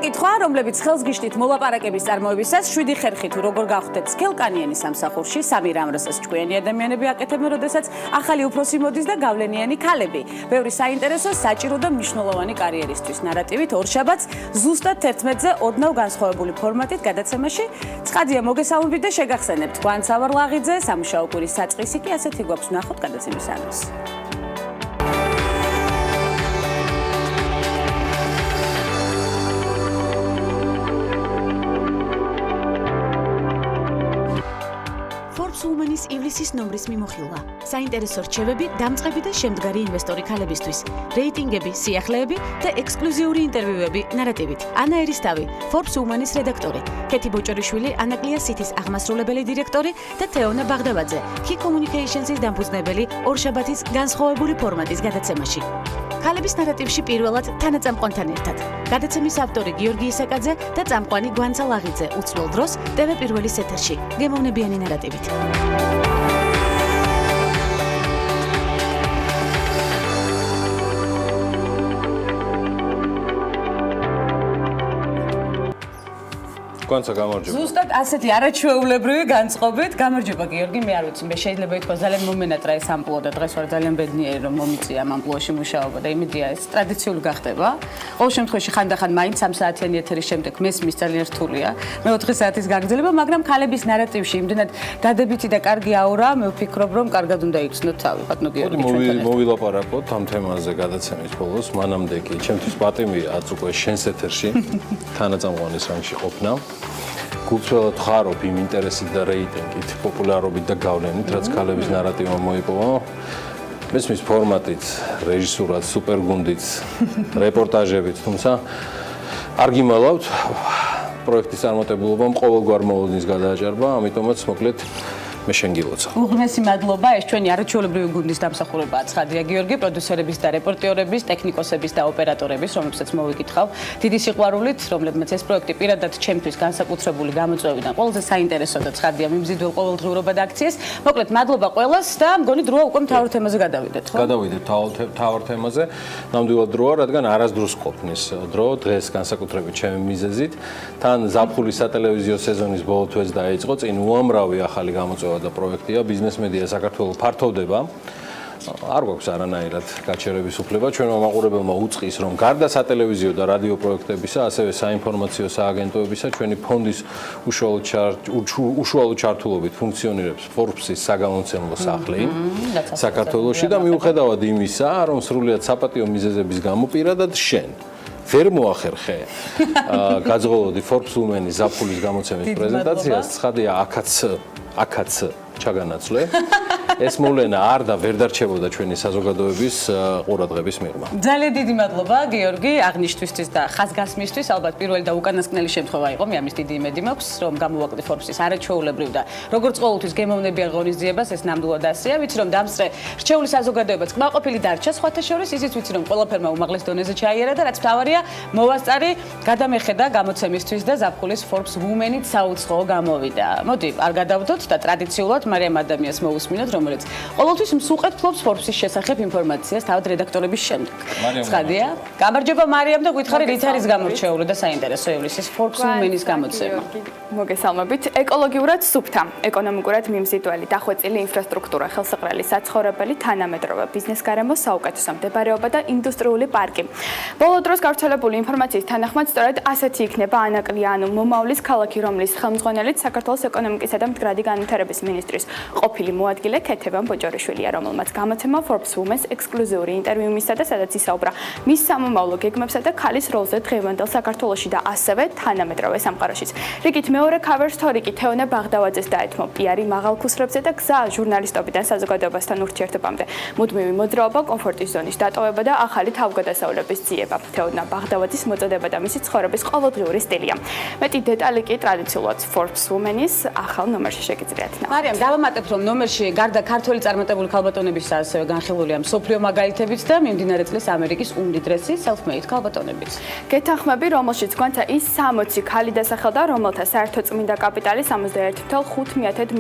კითხვა, რომლებიც ხელს გიშლით მოლაპარაკების წარმოებისას 7 ხერხი თუ როგორ გავხდეთ სქელკანიანი სამსახურში, 3 რამრასაც ჭკვიანი ადამიანები აკეთებენ, როდესაც ახალი უფროსი მოდის და გავლენიანი ქალები. ბევრი საინტერესო, საჭირო და მნიშვნელოვანი კარიერისთვის. ნარატივით ორშაბათს ზუსტად 11-ზე ოდნავ განსხვავებული ფორმატით გადაცემაში ცხადია მოგესალმებით და შეგახსენებთ. გვანცავარ ლაღიძე, სამუშაო კვირის საწყისი კი ასეთი გვაქვს, ნახოთ გადაცემის ანონსი. Women's ივლისის ნომრის მიმოხილვა. საინტერესო რჩევები, დამწყები და შემდგარი ინვესტორი ქალებისთვის, რეიტინგები, სიახლეები და ექსკლუზიური ინტერვიუები ნარატივით. ანა ერისთავი, Forbes Women's რედაქტორი, ქეთი ბოჭორიშვილი, ანაკლია სითის აღმასრულებელი დირექტორი და თეონა ბაღდავაძე, Key Communications-ის დამფუძნებელი ორშაბათის განსხვავებული ფორმატის გადაცემაში. ქალების ნარატივში პირველად თანაწამყვანთან ერთად. გადაცემის ავტორი გიორგი ისაკაძე და წამყვანი გვანცა ლაღიძე უცვლელ დროს TV პირველის ეთერში. გემოვნებიანი ნარატივით. Განცა გამარჯობა. ზუსტად ასეთი არაჩვეულებრივი განწყობით. გამარჯობა გიორგი, მე არ ვიცი, მე შეიძლება ითქვას ძალიან მომენატრა ეს ამპლუა და დღეს ვარ ძალიან ბედნიერი რომ მომიწია ამ ამპლუაში მუშაობა და იმედია ეს ტრადიციული გახდება. ყოველ შემთხვევაში ხანდახან მაინც 3 საათიანი ეთერის შემდეგ მესმის ძალიან რთულია. მე-4 საათის გაგრძელება, მაგრამ ქალების ნარატივში იმდენად დადებითი და კარგი აურა, მე ვფიქრობ რომ კარგად უნდა იცნოთ თავი, ბატონო გიორგი. მოვილაპარაკოთ ამ თემაზე გადაცემის ბოლოს, მანამდე კი ჩემთვის პატივია აც უკვე შენს ეთერში თანაწამყვანის რანგში ყოფნა. გულწრფელად ხარობ იმ ინტერესით და რეიტინგით, პოპულარობით და გავლენით, რაც ქალების ნარატივმა მოიპოვა. მესმის ფორმატით, რეჟისურად, სუპერგუნდით, რეპორტაჟებით, თუმცა არ გიმალავთ პროექტის წარმატებულობამ ყოველგვარ მოლოდინის გადააჭარბა, ამიტომაც მოკლედ მე შენ გილოცავ. უღრმესი მადლობა, ეს ჩვენი არაჩვეულებრივი გუნდის დამსახურებაა ცხადია გიორგი, პროდიუსერების და რეპორტიორების, ტექნიკოსების და ოპერატორების, რომლებსაც მოვიკითხავ. დიდი სიყვარულით, რომლებმაც ეს პროექტი პირადად ჩემთვის განსაკუთრებული გამოწვევიდან ყველაზე საინტერესო და ცხადია მიმზიდველ ყოველდღიურობა და აქციეს. მოკლედ მადლობა ყველას და მგონი დროა უკვე მთავარ თემაზე გადავიდეთ, ხო? გადავიდეთ მთავარ თემაზე. ნამდვილად დროა, რადგან არასდროს ყოფნის დრო, დღეს განსაკუთრებით ჩემი მიზეზით. თან ზაფხულის სატელევიზიო სეზონის ბოლო თვეც დაიწყო, წინ უამრავი ახალი გამოწვევა და პროექტია, ბიზნეს მედია საქართველოს ფართოვდება. არ გვაქვს არანაირად გაჩერების უფლება, ჩვენმა მაყურებელმა უწყის, რომ გარდა სატელევიზიო და რადიო პროექტებისა, ასევე საინფორმაციო სააგენტოებისა, ჩვენი ფონდის უშუალო ჩართულობით ფუნქციონირებს Forbes-ის საგამომცემლო სახლი საქართველოში და მიუხედავად იმისა, რომ სრულიად საპატიო მიზეზების გამო პირადად შენ ვერ მოახერხე გაძღოლოდი Forbes Women-ის ზაფხულის გამოცემის პრეზენტაციას, ცხადია აქაც ჩაგანაცვლე. ეს მოვლენა არ და ვერ დარჩებოდა ჩვენი საზოგადოების ყურადღების მიღმა. ძალიან დიდი მადლობა გიორგი აღნიშნვისთვის და ხაზგასმისთვის. ალბათ პირველი და უკანასკნელი შემთხვევა იყო, მე ამის დიდი იმედი მაქვს, რომ გამოვაკლდი Forbes-ის არაჩვეულებრივ და როგორც ყოველთვის გემოვნებიან ღონისძიებას, ეს ნამდვილად ასეა. ვიცი რომ დამსწრე რჩეული საზოგადოებაც კმაყოფილი დარჩა, სხვათა შორის ისიც ვიცი რომ ყველაფერმა უმაღლეს დონეზე ჩაიარა და რაც მთავარია, მოვასწარი გადამეხედა გამოცემისთვის და ზაფხულის Forbes Women-ით საუცხოო გამოვიდა. მოდი, არ გადავდოთ და ტრადიციულად მარიამ ადამიანს მოусმინოთ, რომელიც ყოველთვის მსუყეთ ფლობს Forbes-ის შესახებ ინფორმაციას თავად რედაქტორების შემდეგ. ცხადია? გამარჯობა მარიამ და გითხარი რით არის გამორჩეული და საინტერესო ივლისის Forbes Women-ის გამოცემა. მოგესალმებით. ეკოლოგიურად სუფთა, ეკონომიკურად მიმზიდველი, დახვეწილი ინფრასტრუქტურა, ხელსაყრელი საცხოვრებელი, თანამედროვე ბიზნეს გარემო, საუკეთესო მდებარეობა და ინდუსტრიული პარკი. ბოლო დროს გავრცელებული ინფორმაციის თანახმად სწორედ ასეთი იქნება ანაკლია, ანუ მომავლის ქალაქი, რომლის ხელმძღვანელიც საქართველოს ეკონომიკისა და მდგრადი განვითარების მინისტრის ყოფილი მოადგილე ქეთევან ბოჭორიშვილია, რომელმაც გამოცემა Forbes Women-ს ექსკლუზიური ინტერვიუ მისცა და სადაც ისაუბრა მის სამომავლო გეგმებსა და ქალის როლზე დღევანდელ საქართველოში და ასევე თანამედროვე სამყაროშიც. რიგით მეორე cover story კი თეონა ბაღდავაძეს დაეთმო პიარი მაღალ ქუსრებზე და გზა ჟურნალისტობიდან საზოგადოებასთან ურთიერთობამდე. მუდმივი მოძრაობა, კომფორტის ზონის დატოვება და ახალი თავგადასავლების ძიება. თეონა ბაღდავაძის მოწოდება და მისი ცხოვრების ყოველდღიური სტილია. მეტი დეტალი კი ტრადიციულად Forbes Women-ის ახალ ნომერში შეგიძლიათ. მარიამ, დავამატებ რომ ნომერში გარდა გარდა ქართველი წარმატებული ქალბატონების ასევე განხილულია მსოფლიო მაგალითებით და მიმდინარე წლის ამერიკის უმდიდრესი self-made ქალბატონებიც. გეთანხმები, რომელშიც გვანცა ის 60 ქალი დასახელდა, რომელთა საერთო წმინდა კაპიტალი 61.5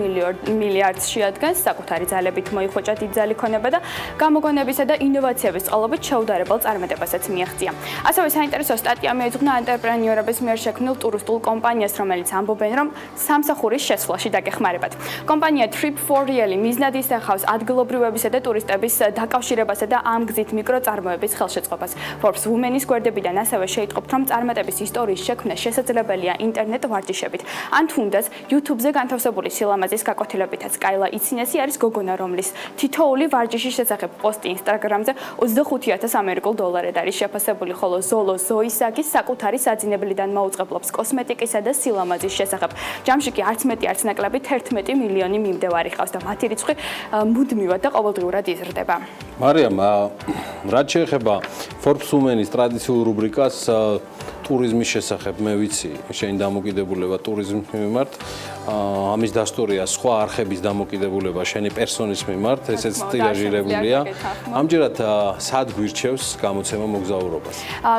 მილიარდს შეადგენს, საკუთარი ძალებით მოიხვეჭა დიდძალი ქონება და გამოგონებისა და ინოვაციების წყალობით შეუდარებელ წარმატებასაც მიაღწია. ასევე საინტერესო სტატია მიეძღვნა ანტრეპრენიორების მიერ შექმნილ ტურისტულ კომპანიას, რომელიც ამბობენ, რომ სამსახურის შესვლაში დაგეხმარებათ. კომპანია Trip for Real მიზნად ისახავს ადგილობრივებისა და ტურისტების დაკავშირებასა და ამ გზით მიკროწარმოების ხელშეწყობას. Forbes Women-ის გვერდებიდან ასევე შეიტყობთ, რომ წარმატების ისტორიის შექმნა შესაძლებელია ინტერნეტ ვარჯიშებით. ან თუნდაც YouTube-ზე განთავსებული სილამაზის გაკვეთილებითაც. კაილა იცინესი არის გოგონა, რომლის თითოეული ვარჯიშის შესახებ პოსტი Instagram-ზე 25,000 ამერიკულ დოლარად არის შეფასებული, ხოლო ზოლო ზოისაკის საკუთარი საძინებლიდან მოუწყებლობს კოსმეტიკისა და სილამაზის შესახებ. ჯამში კი არც მეტი არც ნაკლები 11 მილიონი მიმდევარი ყავს და მათი რიცხვი მუდმივად და ყოველდღიურად იზრდება. მარიამ, რაც შეეხება Forbes Women-ის ტრადიციულ რუბრიკას ტურიზმის შესახებ, მე ვიცი, შენი დამოკიდებულება ტურიზმის მიმართ, ამის დასტურია სხვა არხების დამოკიდებულება შენი პერსონის მიმართ, ესეც ტირაჟირებულია. ამჯერად სად გვირჩევს გამოცემა მოგზაურობას?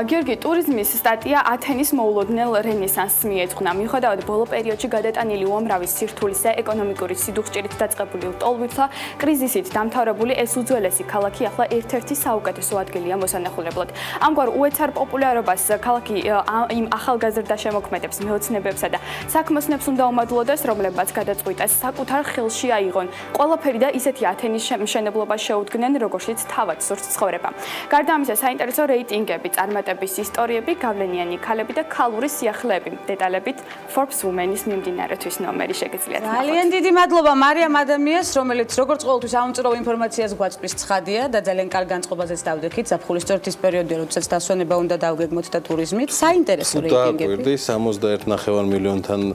გიორგი, ტურიზმის სტატია ათენის მოულოდნელ რენესანსს მიეძღვნა. მიუხედავად ბოლო პერიოდში გადატანილი უამრავი სირთულისა, ეკონომიკური სიდუხჭირით დაწყებული ლტოლვილთა კრიზისით დამთავრებული ეს უძველესი ქალაქი ახლა ერთ-ერთი საუკეთესო ადგილია მოსანახულებლად. ამგვარ უეცარ პოპულარობას ქალაქი იმ ახალგაზრდა შემოქმედებს, მეოცნებებსა და საქმოსნებს უნდა უმადლოდეს, რომლებმაც გადაწყვიტეს საკუთარ ხელში აიღონ ყველაფერი და ისეთი ათენის მშენებლობა შეუდგნენ, როგორშიც თავად სურს ცხოვრება. გარდა ამისა, საინტერესო რეიტინგები, წარმატების ისტორიები, გავლენიანი ქალები და ქალური სიახლეები. დეტალებით Forbes Women-ის მიმდინარე თვის ნომერი შეგიძლიათ ნახოთ. ძალიან დიდი მადლობა მარიამ ადამიანს, რომელიც როგორც ყოველთვის აუმწურავ ინფორმაციას გვაწვდის ცხადია და ძალიან კარგ განწყობაზეც დავდექით. ზაფხულის წვერთვის პერიოდია, როდესაც დასვენება უნდა დავგეგმოთ და ტურიზმით. საინტერესო რეიტინგები. და 61.5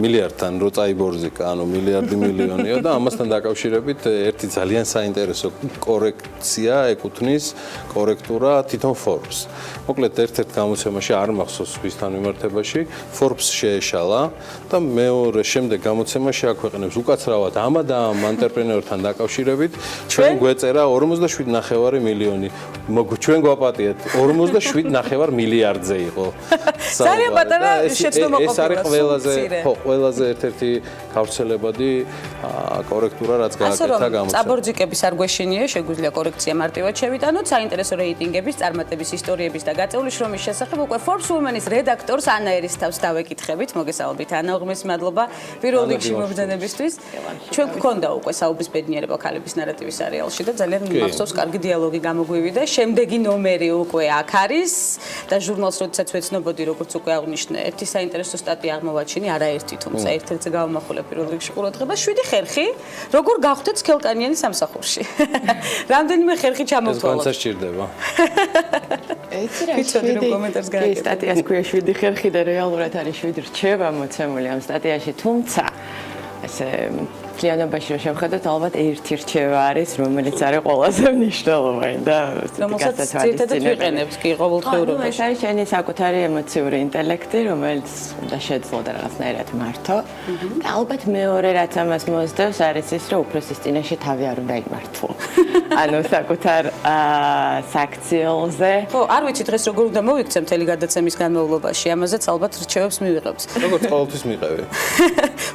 მილიარდთან რო წაიბორზიკა, ანუ მილიარდი მილიონია და ამასთან დაკავშირებით ერთი ძალიან საინტერესო კორექცია ეკუთვნის კორექტურა თვითონ Forbes. მოკლედ ერთ-ერთ გამოცემაში არ მახსოვს ვისთან მიმართებაში Forbes შეეშალა და მეორე შემდეგ გამოცემა შეაქვეყნებს უკაცრავად ამა და ამ ანტრეპრენიორთან დაკავშირებით ჩვენ გვეწერა 47.5 მილიონი. ჩვენ გვაპატიეთ 47.5 მილიარდზე იყო. ძალიან პატარა შეცდომა ყოფილა. ეს არის ყველაზე ერთ-ერთი გავრცელებადი კორექტურა, რაც გააკეთა გამოცემა. წაბორძიკების არ გვეშინია, შეგვიძლია კორექცია მარტივად შევიტანოთ, საინტერესო რეიტინგების, წარმატების ისტორიების და გაწეული შრომის შესახებ უკვე Forbes Women-ის რედაქტორს ანა ერისთავს დავეკითხებით. მოგესალმებით ანა, უღმეს მადლობა პირველ რიგში მობრძანებისთვის. ჩვენ გქონდა უკვე საუბრის ბედნიერება ქალების ნარატივის სერიალში და ძალიან მახსოვს კარგი დიალოგი გამოგვივიდა. შემდეგი ნომერი უკვე აქ არის და ჟურნალს როდესაც ვეცნობოდი, როგორც უკვე აღნიშნე, ერთი საინტერესო სტატია აღმოვაჩინე, არაერთი, თუმცა ერთ-ერთზე გავამახვილებ პირველ რიგში ყურადღებას. 7 ხერხი, როგორ გავხდეთ სქელკანიანი სამსახურში. რამდენიმე ხერხი ჩამოვთვალოთ. ეს განსაჭირდება. ეცი რა ვიცოდი რომ კომენტარს გააკეთე. სტატიას ქვია 7 ხერხი და რეალურად არის 7 რჩევა მოცემული ამ სტატიაში, თუმცა ესე მთლიანობაში რომ შევხედოთ, ალბათ ერთი რჩევა არის, რომელიც არის ყველაზე მნიშვნელოვანი და რომელსაც ძირითადად ვიყენებთ კი ყოველდღიურობაში. ეს არის შენი საკუთარი ემოციური ინტელექტი, რომელიც უნდა შეძლო და რაღაცნაირად მართო. და ალბათ მეორე რაც ამას მოსდევს არის ის, რომ უფროსის წინაშე თავი არ უნდა იმართო. ანუ საკუთარ საქციელზე. ხო, არ ვიცი დღეს როგორ უნდა მოვიქცე მთელი გადაცემის განმავლობაში. ამაზეც ალბათ რჩევებს მივიღებთ. როგორც ყოველთვის მიყევი.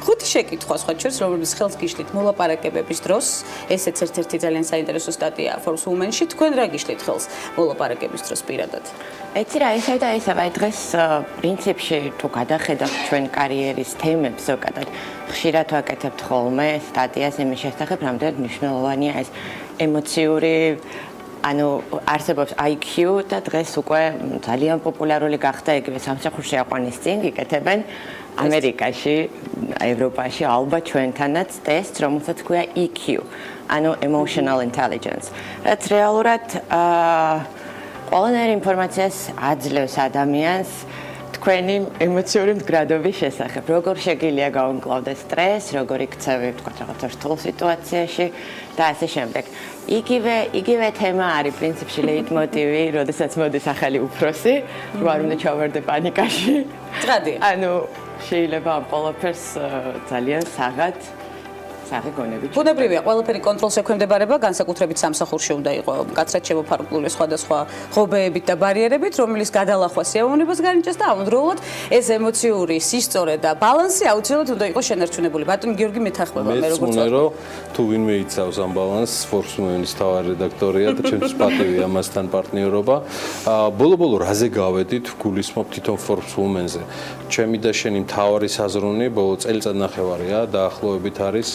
5 შეკითხვა სხვა შორის, რომლებიც ხელს გიშლით მოლაპარაკებების დროს, ესეც ერთ-ერთი ძალიან საინტერესო სტატია Forbes Women-ში. თქვენ რა გიშლით ხელს მოლაპარაკების დროს პირადად? ეცი რა ისევ და ისევ, აი დღეს პრინციპში თუ გადახედავთ ჩვენ კარიერის თემებს ზოგადად, ხშირად ვაკეთებთ ხოლმე სტატიას იმის შესახებ, რამდენად მნიშვნელოვანია ეს ემოციური ანუ არსებობს IQ და დღეს უკვე ძალიან პოპულარული გახდა იგივე სამსახურში აყვანის წინ გიკეთებენ ამერიკაში, ევროპაში, ალბათ ჩვენთანაც ტესტს, რომელსაც ქვია EQ, ანუ emotional intelligence. რაც რეალურად ყველანაირ ინფორმაციას აძლევს ადამიანს თქვენი ემოციური მდგრადობის შესახებ. როგორ შეგიძლია გაუმკლავდეს სტრესს, როგორ იქცევი, თქვა რაღაცა რთულ სიტუაციაში და ასე შემდეგ. იგივე თემა არის პრინციპში ლეიტმოტივი, როდესაც მოდის ახალი უფროსი, რომ არ უნდა ჩავარდე პანიკაში. ცხადია. ანუ შეიძლება ამ ყველაფერს ძალიან საღად სახე გონებით. ბუნებრივია, ყველაფერი კონტროლს ექვემდებარება, განსაკუთრებით სამსახურში უნდა იყოს მკაცრად შემოფარგლული სხვადასხვა ღობეებით და ბარიერებით, რომელიც გადალახვა სიამოვნებას განიჭას და ამავდროულად ეს ემოციური სისწორე და ბალანსი აუცილებლად უნდა იყოს შენარჩუნებული. ბატონი გიორგი მეთანხმება მე როგორც მეც რომ თუ ვინმე იცავს ამ ბალანსს, Forbes Women-ის თავარი რედაქტორია და ჩემთვის პატივია ამასთან პარტნიორობა. ბოლო-ბოლო რაზე გავედით, გულისხმობ თვითონ Forbes Women-ზე. ჩემი და შენი მთავარი საზრუნი ბოლო წელიწადნახევარია დაახლოებით არის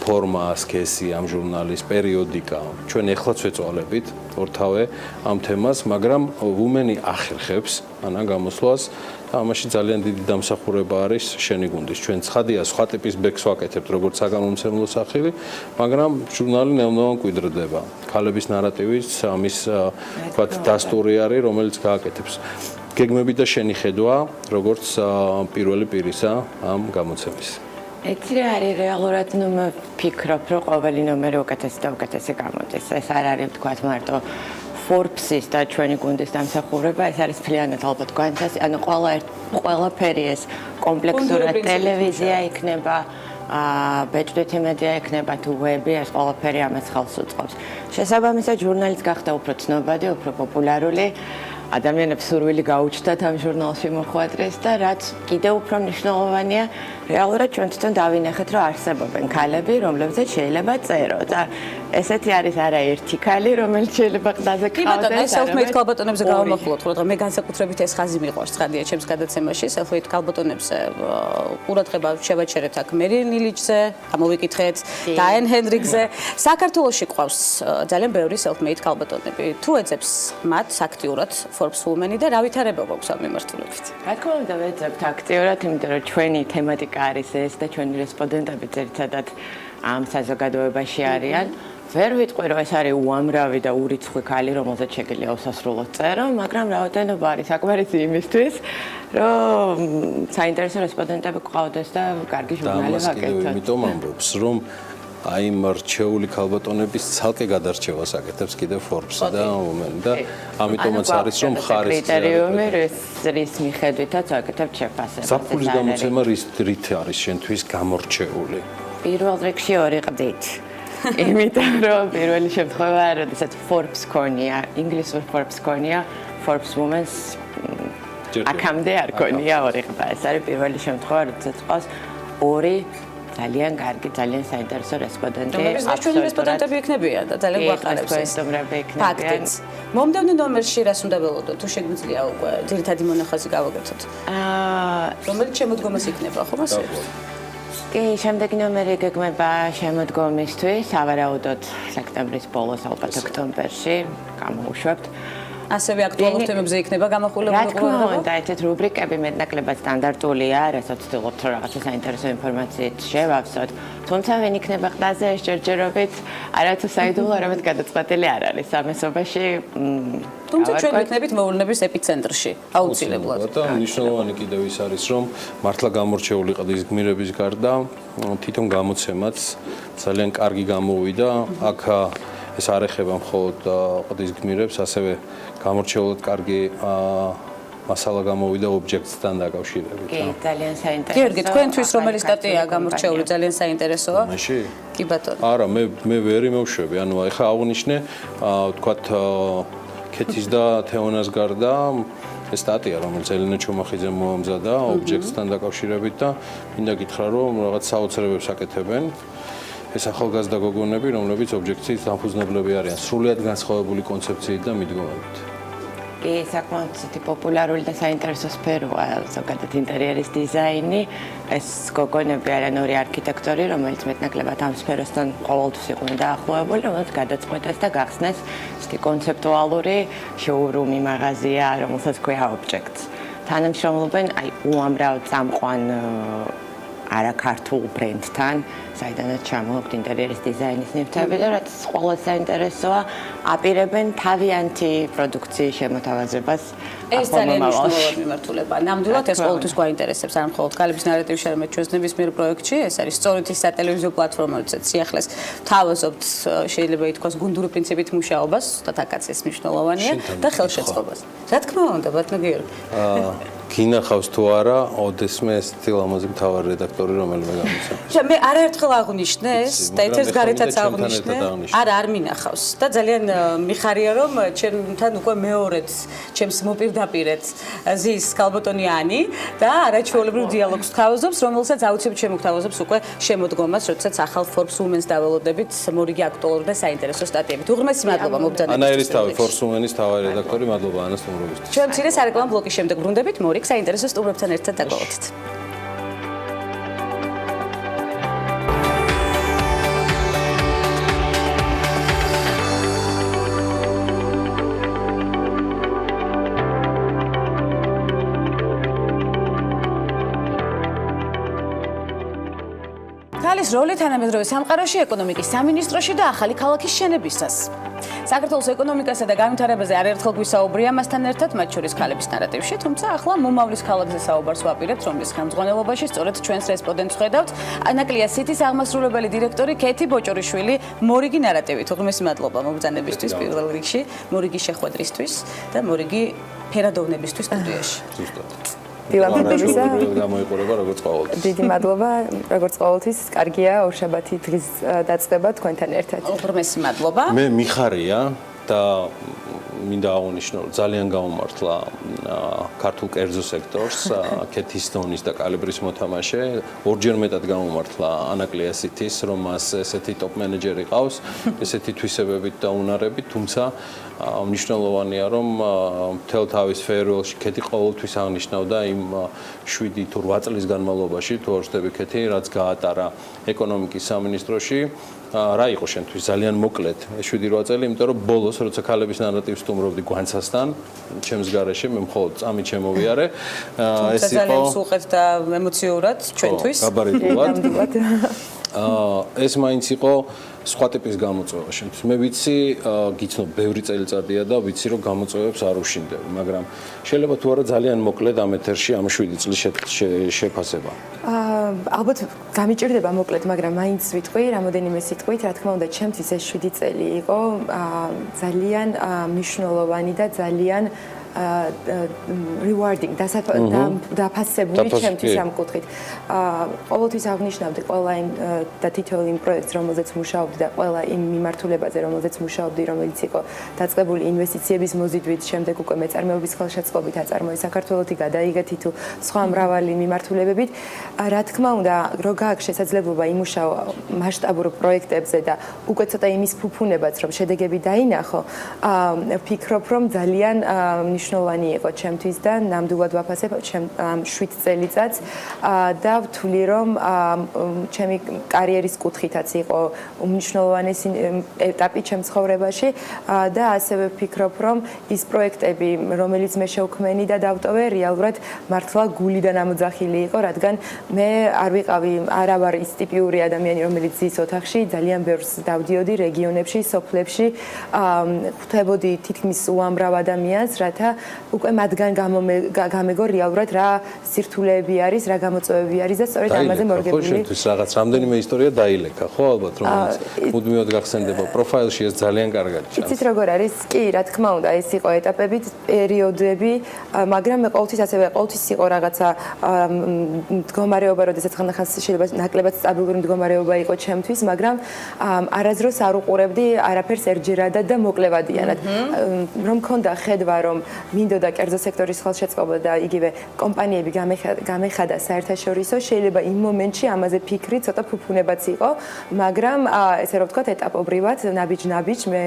ფორმა, სქესი ამ ჟურნალის პერიოდიკა. ჩვენ ეხლაც ვეწვალებით ორთავე ამ თემას, მაგრამ Women-ი ახერხებს ანა გამოსვლას და ამაში ძალიან დიდი დამსახურება არის შენი გუნდის. ჩვენ ცხადია, სხვა ტიპის ბექს ვაკეთებთ, როგორც საგანმომცემლო სახილი, მაგრამ ჟურნალი ნელ-ნელა მკვიდრდება. ქალების ნარატივის ამის ვთქვათ დასტური არის, რომელიც გააკეთებს. გეგმები და შენი ხედვა, როგორც პირველი პირისა ამ გამოცემის. იცი რა არის რეალურად ვფიქრობ, რომ ყოველი ნომერი უკეთესი და უკეთესი გამოდის. ეს არ არის ვთქვათ მარტო Forbes-ის და ჩვენი გუნდის დამსახურება, ეს არის მთლიანად ალბათ გვანცას, ანუ ყველაფერი ეს კომპლექსურად ტელევიზია იქნება, ბეჭდვითი მედია იქნება თუ ვები, ეს ყველაფერი ამას ხელს უწყობს. შესაბამისად, ჟურნალის გახდა უფრო ცნობადი, უფრო პოპულარული. ადამიანებს სურვილი გაუჩნდათ ამ ჟურნალში მოხვედრის და რაც კიდევ უფრო მნიშვნელოვანია, რეალურად ჩვენ თვითონ დავინახეთ, რომ არსებობენ ქალები, რომლებზეც შეიძლება წერო და ესეთი არის არა ერთი ქალი, რომელიც შეიძლება ყდაზე ყავდეს. კი, self-made ქალბატონებზე გავამახვილოთ, რომ მე განსაკუთრებით ეს ხაზი მიყვარს ცხადია ჩემს გადაცემაში, self-made ქალბატონებზე ყურადღება შევაჩერეთ აქ მერილ ნილიჩზე, გამოვიკითხეთ, დაენ ჰენდრიკზე. საქართველოში ყავს ძალიან ბევრი self-made ქალბატონები. თუ ეძებს მათ აქტიურად Forbes Women-ი და რა ვითარება გვაქვს ამ მიმართულებით? რა თქმა უნდა, ვეძებთ აქტიურად, იმიტომ რომ ჩვენი თემატიკა არის ეს და ჩვენი რესპონდენტები ძირითადად ამ საზოგადოებაში არიან. ვერ ვიტყვი, რომ ეს არის უამრავი და ურიცხვი ქალი, რომელზეც შეგიძლია უსასრულოდ წერო, მაგრამ რაოდენობა არის საკმარისი იმისთვის, რომ საინტერესო რესპონდენტები გყავდეს და კარგი ჟურნალი ვაკეთოთ. იმიტომ ამბობს, რომ აი მარჩეული ქალბატონების ცალკე გადარჩევას აკეთებს კიდევ Forbes-ი და Women და ამიტომაც არის რომ ხარისხი კრიტერიუმი რის მიხედვითაც აკეთებთ შეფასებას. საფულის გამოცემა რით არის შენთვის გამორჩეული? პირველ რიგში ორი ყდით. იმიტომ რომ პირველი შემთხვევა, როდესაც Forbes ქონია, ინგლისურ Forbes ქონია, Forbes Women-ს აქამდე არ ქონია ორი ყდა. ეს არის პირველი შემთხვევა, როდესაც ყავს ორი ძალიან კარგი, ძალიან საინტერესო რესპონდენტი. აბსოლუტურად რესპონდენტები იქნებიან და ძალიან გვახარებს ეს. ფაქტიც. მომდევნო ნომერში რას უნდა ველოდოთ? თუ შეგვიძლია უკვე ძირითადი მონახაზი გავაკეთოთ. რომელიც შემოდგომას იქნება, ხო მასე? კი, შემდეგი ნომერი გეგმება შემოდგომისთვის, ავარაუდოდ სექტემბრის ბოლოს, ალბათ ოქტომბერში გამოვუშვებთ. ასევე აქტუალურ თემებზე იქნება გამახვილებული რა თქმა უნდა, ესეთ რუბრიკები მეტნაკლებად სტანდარტულია, რასაც ვცდილობთ რომ რაღაცა საინტერესო ინფორმაციით შევავსოთ. თუმცა ვინ იქნება ყდაზე ეს ჯერჯერობით არათუ საიდუმლო, არამედ გადაწყვეტილი არ არის ამასობაში. თუმცა ჩვენ ვიქნებით მოვლენების ეპიცენტრში, აუცილებლად. და მნიშვნელოვანი კიდევ ის არის, რომ მართლა გამორჩეული ყდის გმირების გარდა თვითონ გამოცემაც ძალიან კარგი გამოვიდა. აქ ეს არ ეხება მხოლოდ ყდის გმირებს, ასევე გამორჩეულად კარგი მასალა გამოვიდა ობიექტთან დაკავშირებით. კი, ძალიან საინტერესო. გიორგი, თქვენთვის რომელი სტატიაა გამორჩეული, ძალიან საინტერესოა? მაშინ? კი ბატონო. არა, მე ვერ იმოვშვები. ანუ ეხლა აღნიშნე, ვთქვათ, ქეთის და თეონას გარდა ეს სტატია, რომელიც ელენე ჩომახიძემ მოამზადა ობიექტთან დაკავშირებით და მინდა გითხრა, რომ რაღაც საოცრებებს აკეთებენ. ეს ახალგაზრდა გოგონები, რომლებიც ობიექტის დამფუძნებლები არიან, სრულად განსხვავებული კონცეფციით და მიდგომებით. კი, საკმაოდ პოპულარული და საინტერესო სფეროა ზოგადად ინტერიერის დიზაინი. ეს გოგონები არიან ორი არქიტექტორი, რომელიც მეტნაკლებად ამ სფეროსთან ყოველთვის იყვნენ დაახლოებული, რომელიც გადაწყვეტეს და გახსნეს ისეთი კონცეპტუალური შოურუმი, მაღაზია, რომელსაც ქვია ობიექტს. თანამშრომლობენ აი უამრავ წამყვან არაქართულ ბრენდთან, საიდანაც ჩამოვაქვთ ინტერიერის დიზაინის ნივთები და რაც ყველა საინტერესოა, აპირებენ თავიანთი პროდუქციის შემოთავაზებას. ეს ძალიან მნიშვნელოვანი მიმართულება. ნამდვილად ეს ყოველთვის გვაინტერესებს, არ მხოლოდ ქალების ნარატივის შერმეთ ჩვენს ნებისმიერ პროექტში, ეს არის სწორედ ის სატელევიზიო პლატფორმა, რომელსაც სიახლეს თავაზობთ, შეიძლება ითქვას გუნდური პრინციპით მუშაობას, და თაკაც ეს მნიშვნელოვანია და ხელშეწყობას. რა თქმა უნდა, ბატონო გიორგი. გინახავს თუ არა ოდესმე ესეთი ლამაზი მთავარი რედაქტორი რომელიმე გამოცემაში. მე არაერთხელ აღვნიშნე ეს და ეთერს გარეთაც აღვნიშნე. არა, არ მინახავს და ძალიან მიხარია რომ ჩემთან უკვე მეორედ ჩემს მოპირდაპირეთ ზის ქალბატონი ანი და არაჩვეულებრივ დიალოგს თავაზობს, რომელსაც აუცილებლად შემოგთავაზობს უკვე შემოდგომას, როდესაც ახალ Forbes Women-ს დაველოდებით მორიგი აქტუალური და საინტერესო სტატიებით. უღრმესი მადლობა მობრძანებისთვის. ანა ერისთავი Forbes Women-ის მთავარი რედაქტორი, მადლობა ანა სტუმრობისთვის. ჩვენ მცირე სარეკლამო ბლოკის შემდეგ ბრუნდებით მორიგ საინტერესო სტუმრებთან ერთად დაგვალოთით. ქალის როლი თანამედროვე სამყაროში, ეკონომიკის სამინისტროში და ახალი ქალაქის შენებისას. საქართველოს ეკონომიკასა და განვითარებაზე არაერთხელ გვისაუბრია მასთან ერთად, მათ შორის ქალების ნარატივში, თუმცა ახლა მომავლის ქალაქზე საუბარს ვაპირებთ, რომლის ხელმძღვანელობაში სწორედ ჩვენს რესპონდენტს ხედავთ, ანაკლია სიტის აღმასრულებელი დირექტორი ქეთი ბოჭორიშვილი, მორიგი ნარატივით. უღრმესი მადლობა მობრძანებისთვის პირველ რიგში, მორიგი შეხვედრისთვის და მორიგი ფერადოვნებისთვის სტუდიაში. ზუსტად. დილამდებისა გამოიყურება როგორც ყოველთვის. დიდი მადლობა, როგორც ყოველთვის, კარგია ორშაბათი დღის დაწყება თქვენთან ერთად. უღრმესი მადლობა. მე მიხარია და მინდა აღნიშნო, ძალიან გაუმართლა ქართულ კერძო სექტორს, ქეთის დონის და კალიბრის მოთამაშე, ორჯერ მეტად გაუმართლა ანაკლია სიტის, რომ მას ესეთი ტოპ მენეჯერი ყავს, ესეთი თვისებებით და უნარებით, თუმცა მნიშვნელოვანია, რომ მთელ თავის ფერველში ქეთი ყოველთვის აღნიშნავდა იმ 7 თუ 8 წლის განმავლობაში, თუ არ ვშტები ქეთი, რაც გაატარა ეკონომიკის სამინისტროში. რა იყო შენთვის ძალიან მოკლედ 7-8 წელი, იმიტომ რომ ბოლოს როცა ქალების ნარატივს სტუმრობდი გვანცასთან, ჩემს გარეშე მე მხოლოდ წამი ჩემოვიარე. ეს იყო ძალიან სულყეთ და ემოციურად ჩვენთვის. გაბარიტულად. ეს მაინც იყო სხვა ტიპის გამოწვევა შენთვის. მე ვიცი, გიცნობ ბევრი წელიწადია და ვიცი რომ გამოწვევებს არ უშინდები, მაგრამ შეიძლება თუ არა ძალიან მოკლედ ამ ეთერში ამ 7 წლის შეფასება. ალბათ გამიჭირდება მოკლედ, მაგრამ მაინც ვიტყვი რამოდენიმე სიტყვით, რა თქმა უნდა, ჩემთვის ეს 7 წელი იყო ძალიან მნიშვნელოვანი და ძალიან rewarding დაფასებული ჩემთვის ამ კუთხით. ყოველთვის აღნიშნავდი ყველა იმ და თითოეულ იმ პროექტს, რომელზეც მუშაობდი და ყველა იმ მიმართულებაზე, რომელზეც მუშაობდი, რომელიც იყო დაწყებული ინვესტიციების მოზიდვით, შემდეგ უკვე მეწარმეობის ხელშეწყობით, აწარმოე საქართველოსი გადაიგეთი თუ სხვა მრავალი მიმართულებებით. რა თქმა უნდა, რო გააქვს შესაძლებლობა იმუშაო მასშტაბურ პროექტებზე და უკვე ცოტა იმის ფუფუნებაც, რომ შედეგები დაინახო, ვფიქრობ, რომ ძალიან მნიშვნელოვანი იყო ჩემთვის და ნამდვილად ვაფასებ ამ 7 წელიწადს და ვთვლი რომ ჩემი კარიერის კუთხითაც იყო უმნიშვნელოვანესი ეტაპი ჩემს ცხოვრებაში და ასევე ვფიქრობ რომ ის პროექტები რომელიც მე შევქმენი და დავტოვე რეალურად მართლა გულიდან ამოძახილი იყო რადგან მე არ ვიყავი არა ვარ ის ტიპიური ადამიანი რომელიც ზის ოთახში ძალიან ბევრს დავდიოდი რეგიონებში სოფლებში ხვდებოდი თითქმის უამრავ ადამიანს რათა უკვე მათგან გამეგო რეალურად რა სირთულეები არის, რა გამოწვევები არის და სწორედ ამაზე მორგებული. შენთვის რაღაც რამდენიმე ისტორია დაილეკა, ხო ალბათ, რომელიც მუდმივად გახსენდება პროფაილში ეს ძალიან კარგად ჩანს. იცით როგორ არის? კი, რა თქმა უნდა, ეს იყო ეტაპები, პერიოდები, მაგრამ მე ყოველთვის იყო რაღაცა მდგომარეობა, როდესაც ხანდახან შეიძლება ნაკლებად სტაბილური მდგომარეობა იყო ჩემთვის, მაგრამ არასდროს არ უყურებდი არაფერს ერთჯერადად და მოკლევადიანად. რომ მქონდა ხედვა, რომ მინდოდა კერძო სექტორის ხელშეწყობა და იგივე კომპანიები გამეხადა საერთაშორისო, შეიძლება იმ მომენტში ამაზე ფიქრი ცოტა ფუფუნებაც იყო, მაგრამ ესე რომ ვთქვათ, ეტაპობრივად, ნაბიჯ-ნაბიჯ მე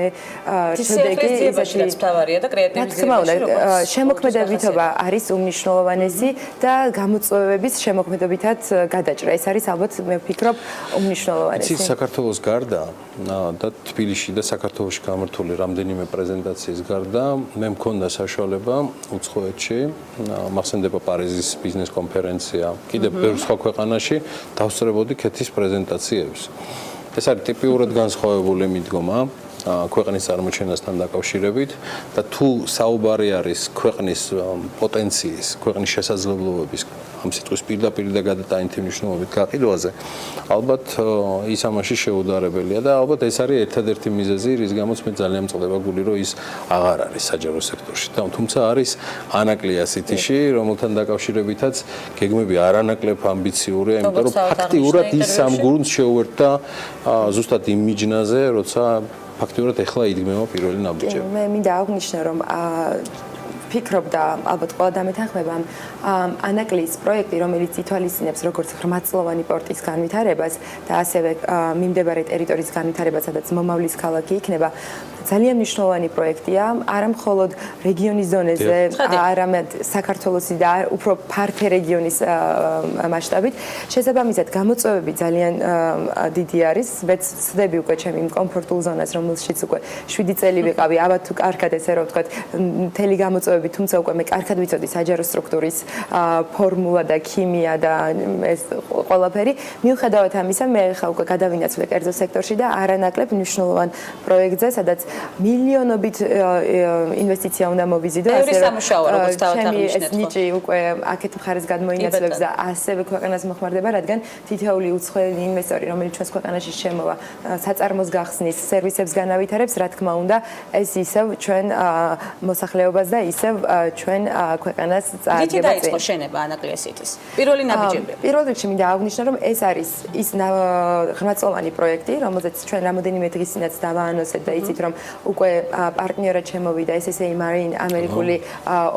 შედეგი ისეთი თავარია და კრეატივიზაციაში შემოქმედებითობა არის უმნიშვნელოვანესი და გამოწვევების შემოქმედებითაც გადაჭრა. ეს არის ალბათ მე ვფიქრობ უმნიშვნელოვანესი. იცით საქართველოს გარდა და თბილისში და საქართველოში გამართული რამდენიმე პრეზენტაციის გარდა მე მქონდა საშუალება უცხოეთში, მახსენდება პარიზის ბიზნეს კონფერენცია, კიდევ ბევრ სხვა ქვეყანაში დავსწრებოდი ქეთის პრეზენტაციებს. ეს არის ტიპიურად განსხვავებული მიდგომა ქვეყნის წარმოჩენასთან დაკავშირებით და თუ საუბარი არის ქვეყნის პოტენციის, ქვეყნის შესაძლებლობების ამ სიტყვის პირდაპირ და გადატანითი მნიშვნელობით გაყიდვაზე, ალბათ ის ამაში შეუდარებელია და ალბათ ეს არის ერთადერთი მიზეზი, რის გამოც მე ძალიან მწყდება გული, რომ ის აღარ არის საჯარო სექტორში. თუმცა არის ანაკლია სიტიში, რომელთან დაკავშირებითაც გეგმები არანაკლებ ამბიციურია, იმიტომ რომ ფაქტიურად ის ამ გუნდს შეუერთდა ზუსტად იმ მიჯნაზე, როცა ფაქტიურად ეხლა იდგმება პირველი ნაბიჯები. მე მინდა აღვნიშნო, რომ ფიქრობ და ალბათ ყველა დამეთანხმება ანაკლიის პროექტი, რომელიც ითვალისწინებს როგორც ღრმაცლოვანი პორტის განვითარებას და ასევე მიმდებარე ტერიტორიის განვითარებას, სადაც მომავლის ქალაქი იქნება, ძალიან მნიშვნელოვანი პროექტია, არა მხოლოდ რეგიონის ზონეზე, არამედ საქართველოსი და უფრო ფართე რეგიონის მასშტაბით. შესაბამისად, გამოწვევები ძალიან დიდი არის. მეც ვცდები უკვე ჩემი კომფორტულ ზონას, რომელშიც უკვე 7 წელი ვიყავი, ალბათ თუ კარგად ესე რომ ვთქვათ, მთელი გამოწვევები, თუმცა უკვე მე კარგად ვიცოდი საჯარო სტრუქტურის ფორმულა და ქიმია და ეს ყველაფერი. მიუხედავად ამისა, მე ხა უკვე გადავინაცვლე კერძო სექტორში და არანაკლებ მნიშვნელოვან პროექტზე, სადაც მილიონობით ინვესტიცია უნდა მოვიზიდო, ასე რომ ჩემი ეს ნიჭი უკვე აქეთ მხარეს გადმოინაცვლებს და ასევე ქვეყანას მოხმარდება, რადგან თითოეული უცხოელი ინვესტორი, რომელიც ჩვენს ქვეყანაში შემოვა, საწარმოს გახსნის, სერვისებს განავითარებს, რა თქმა უნდა, ეს ისევ ჩვენ მოსახლეობას და ისევ ჩვენ ქვეყანას წააგდება. რითი დაიწყო შენება ანაკლია სიტის? პირველი ნაბიჯები. პირველ რიგში მინდა აღვნიშნო, რომ ეს არის ის ღრმაწლოვანი პროექტი, რომელზეც ჩვენ რამოდენიმე დღისინაც დავაანონსეთ და იცით, რომ უკვე პარტნიორად შემოვიდა SSA Marine ამერიკული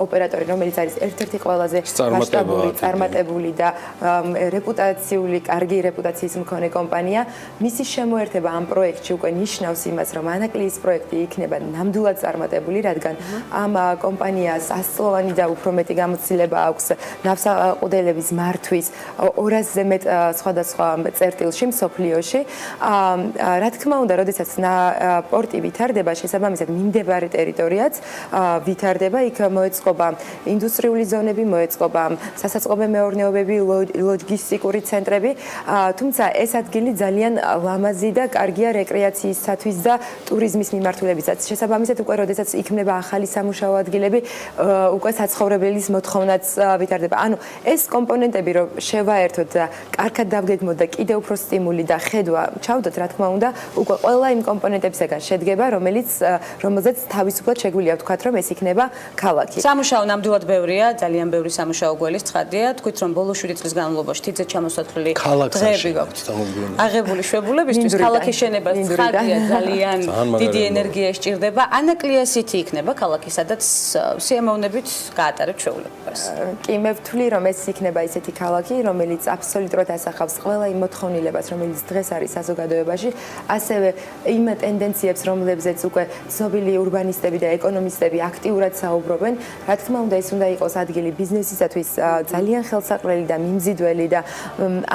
ოპერატორი, რომელიც არის ერთ-ერთი ყველაზე მასშტაბური, წარმატებული და რეპუტაციული, კარგი რეპუტაციის მქონე კომპანია. მისი შემოერთება ამ პროექტში უკვე ნიშნავს იმას, რომ ანაკლიის პროექტი იქნება ნამდვილად წარმატებული, რადგან ამ კომპანიას 100-წლოვანი და უფრო მეტი გამოცდილება აქვს ნავსაყუდელების მართვის 200-ზე მეტ სხვადასხვა წერტილში მსოფლიოში. რა თქმა უნდა, როდესაც პორტი ვითარდება, შესაბამისად მიმდებარე ტერიტორიაც ვითარდება, იქ მოეწყობა ინდუსტრიული ზონები, მოეწყობა სასაწყობე მეურნეობები, ლოჯისტიკური ცენტრები, თუმცა ეს ადგილი ძალიან ლამაზი და კარგია რეკრეაციისათვის და ტურიზმის მიმართულებისას. შესაბამისად, უკვე როდესაც იქმნება ახალი სამუშაო ადგილები, უკვე საცხოვრებელის მოთხოვნაც ვითარდება. ანუ ეს კომპონენტები რომ შევაერთოთ და კარგად დავგეგმოთ და კიდევ უფრო სტიმული და ხედვა ჩავდოთ, რა თქმა უნდა, უკვე ყველა იმ კომპონენტებისგან შედგება, რომელზეც თავისუფლად შეგვიძლია ვთქვათ, რომ ეს იქნება ქალაქი. სამუშაო ნამდვილად ბევრია, ძალიან ბევრი სამუშაო გველის ცხადია. თქვით, რომ ბოლო 7 წლის განმავლობაში თითზე ჩამოსათვლილი დღეები გაქვთ. აღებული შვებულებისთვის ქალაქის შენება ცხადია, ძალიან დიდი ენერგია სჭირდება. ანაკლია სიტი იქნება ქალაქი, სადაც სიამოვნებით გაატარებთ ჩვეულებებას. კი, მე ვთვლი, რომ ეს იქნება ისეთი ქალაქი, რომელიც აბსოლუტურად ასახავს ყველა იმ მოთხოვნილებას, რომელიც დღეს არის საზოგადოებაში, ასევე იმ ტენდენციებს, რომლებზეც უკვე ცნობილი ურბანისტები და ეკონომისტები აქტიურად საუბრობენ. რა თქმა უნდა, ეს უნდა იყოს ადგილი ბიზნესისათვის ძალიან ხელსაყრელი და მიმზიდველი და